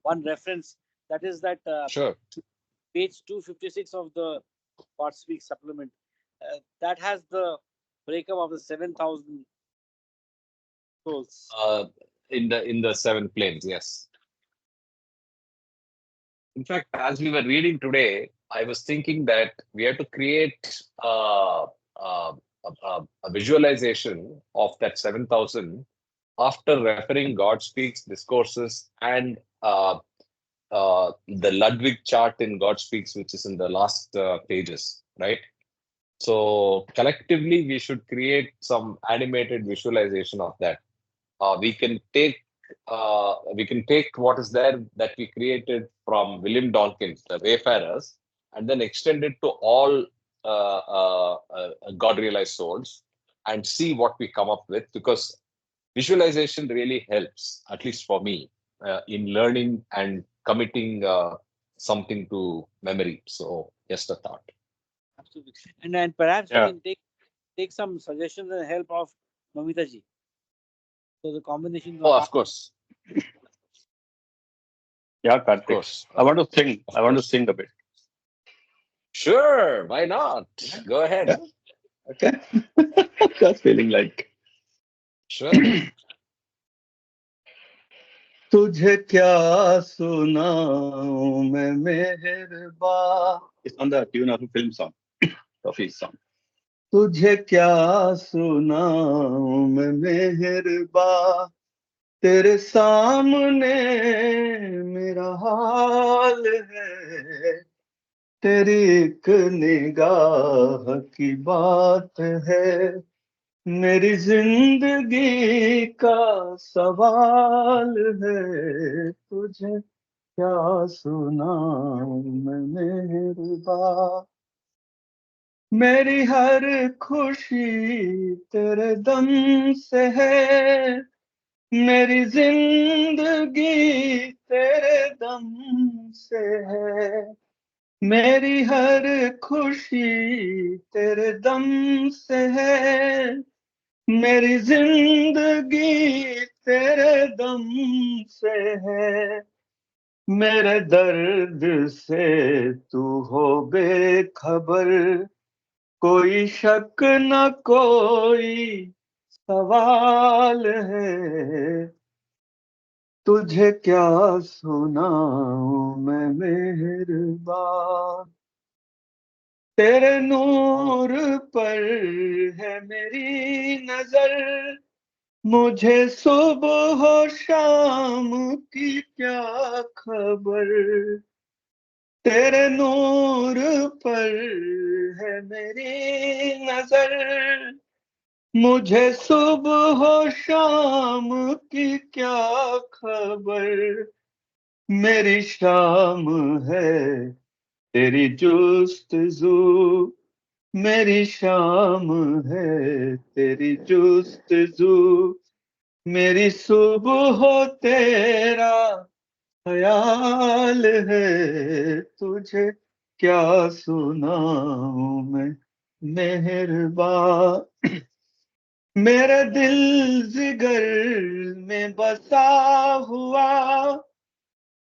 one reference that is that sure. page 256 of the Part Speak supplement that has the breakup of the 7,000 souls. in the seven planes. Yes. In fact, as we were reading today, I was thinking that we have to create a visualization of that 7,000 after referring God Speaks, Discourses, and the Ludwig chart in God Speaks, which is in the last pages, right? So collectively, we should create some animated visualization of that. We can take what is there that we created from William Dawkins, the Wayfarers, and then extend it to all God realized souls, and see what we come up with. Because visualization really helps, at least for me, in learning and committing something to memory. So just a thought. Absolutely. And perhaps Yeah. we can take some suggestions and help of Mamita ji. So the combination Oh, of course, Yeah, of Karthik. course. I want to sing. Of I want to course. sing a bit. Sure, why not? Go ahead. Yeah. Okay. Just feeling like. Sure. तुझे क्या सुनाऊं मैं मेहरबा. It's on the tune of a film song, Rafi's song. तुझे क्या सुनाऊं मैं मेहरबा, तेरे सामने मेरा हाल है, तेरी एक निगाह की बात है, मेरी जिंदगी का सवाल है, तुझे क्या सुनाऊं मैं मेहरबा. मेरी हर खुशी तेरे दम से है, मेरी जिंदगी तेरे दम से है, मेरी हर खुशी तेरे दम से है, मेरी जिंदगी तेरे दम से है, मेरे दर्द से तू हो बेखबर, कोई शक न कोई सवाल है, तुझे क्या सुनाऊं मैं मेहरबान. तेरे नूर पर है मेरी नजर, मुझे सुबह हो शाम की क्या खबर, तेरे नूर पर है मेरी नजर, मुझे सुबह हो शाम की क्या खबर, मेरी शाम है तेरी जुस्तजू, मेरी शाम है तेरी जुस्तजू, मेरी सुबह हो तेरा ख्याल है, तुझे क्या सुनाऊं मैं मेहरबान. मेरे दिल जिगर में बसा हुआ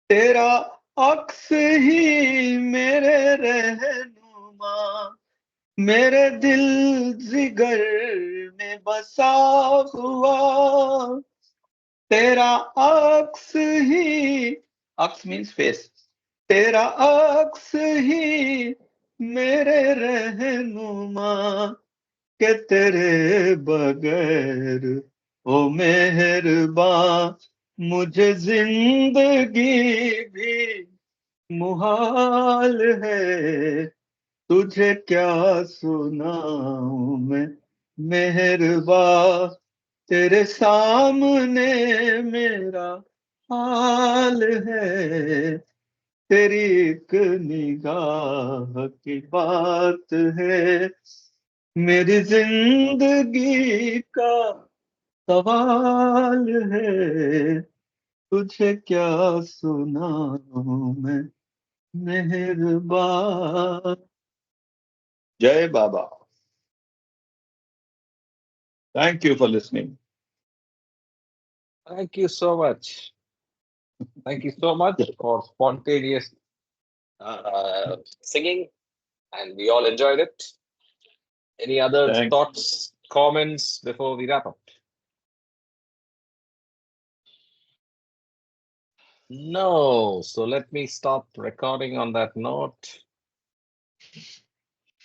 तेरा अक्स ही मेरे रहनुमा, मेरे दिल जिगर में बसा हुआ तेरा अक्स ही, अक्स मीन्स फेस, तेरा अक्स ही मेरे रहनुमा, के तेरे बगैर ओ मेहरबान मुझे जिंदगी भी मुहाल है, तुझे क्या सुनाऊं मैं मेहरबान, तेरे सामने मेरा हाल है, तेरी एक निगाह की बात है, मेरी जिंदगी का सवाल है, तुझे क्या सुनाऊं मैं मेहरबान. जय बाबा. Thank you for listening. Thank you so much. Thank you so much for spontaneous singing, and we all enjoyed it. Any other thoughts, comments before we wrap up? No. So let me stop recording on that note.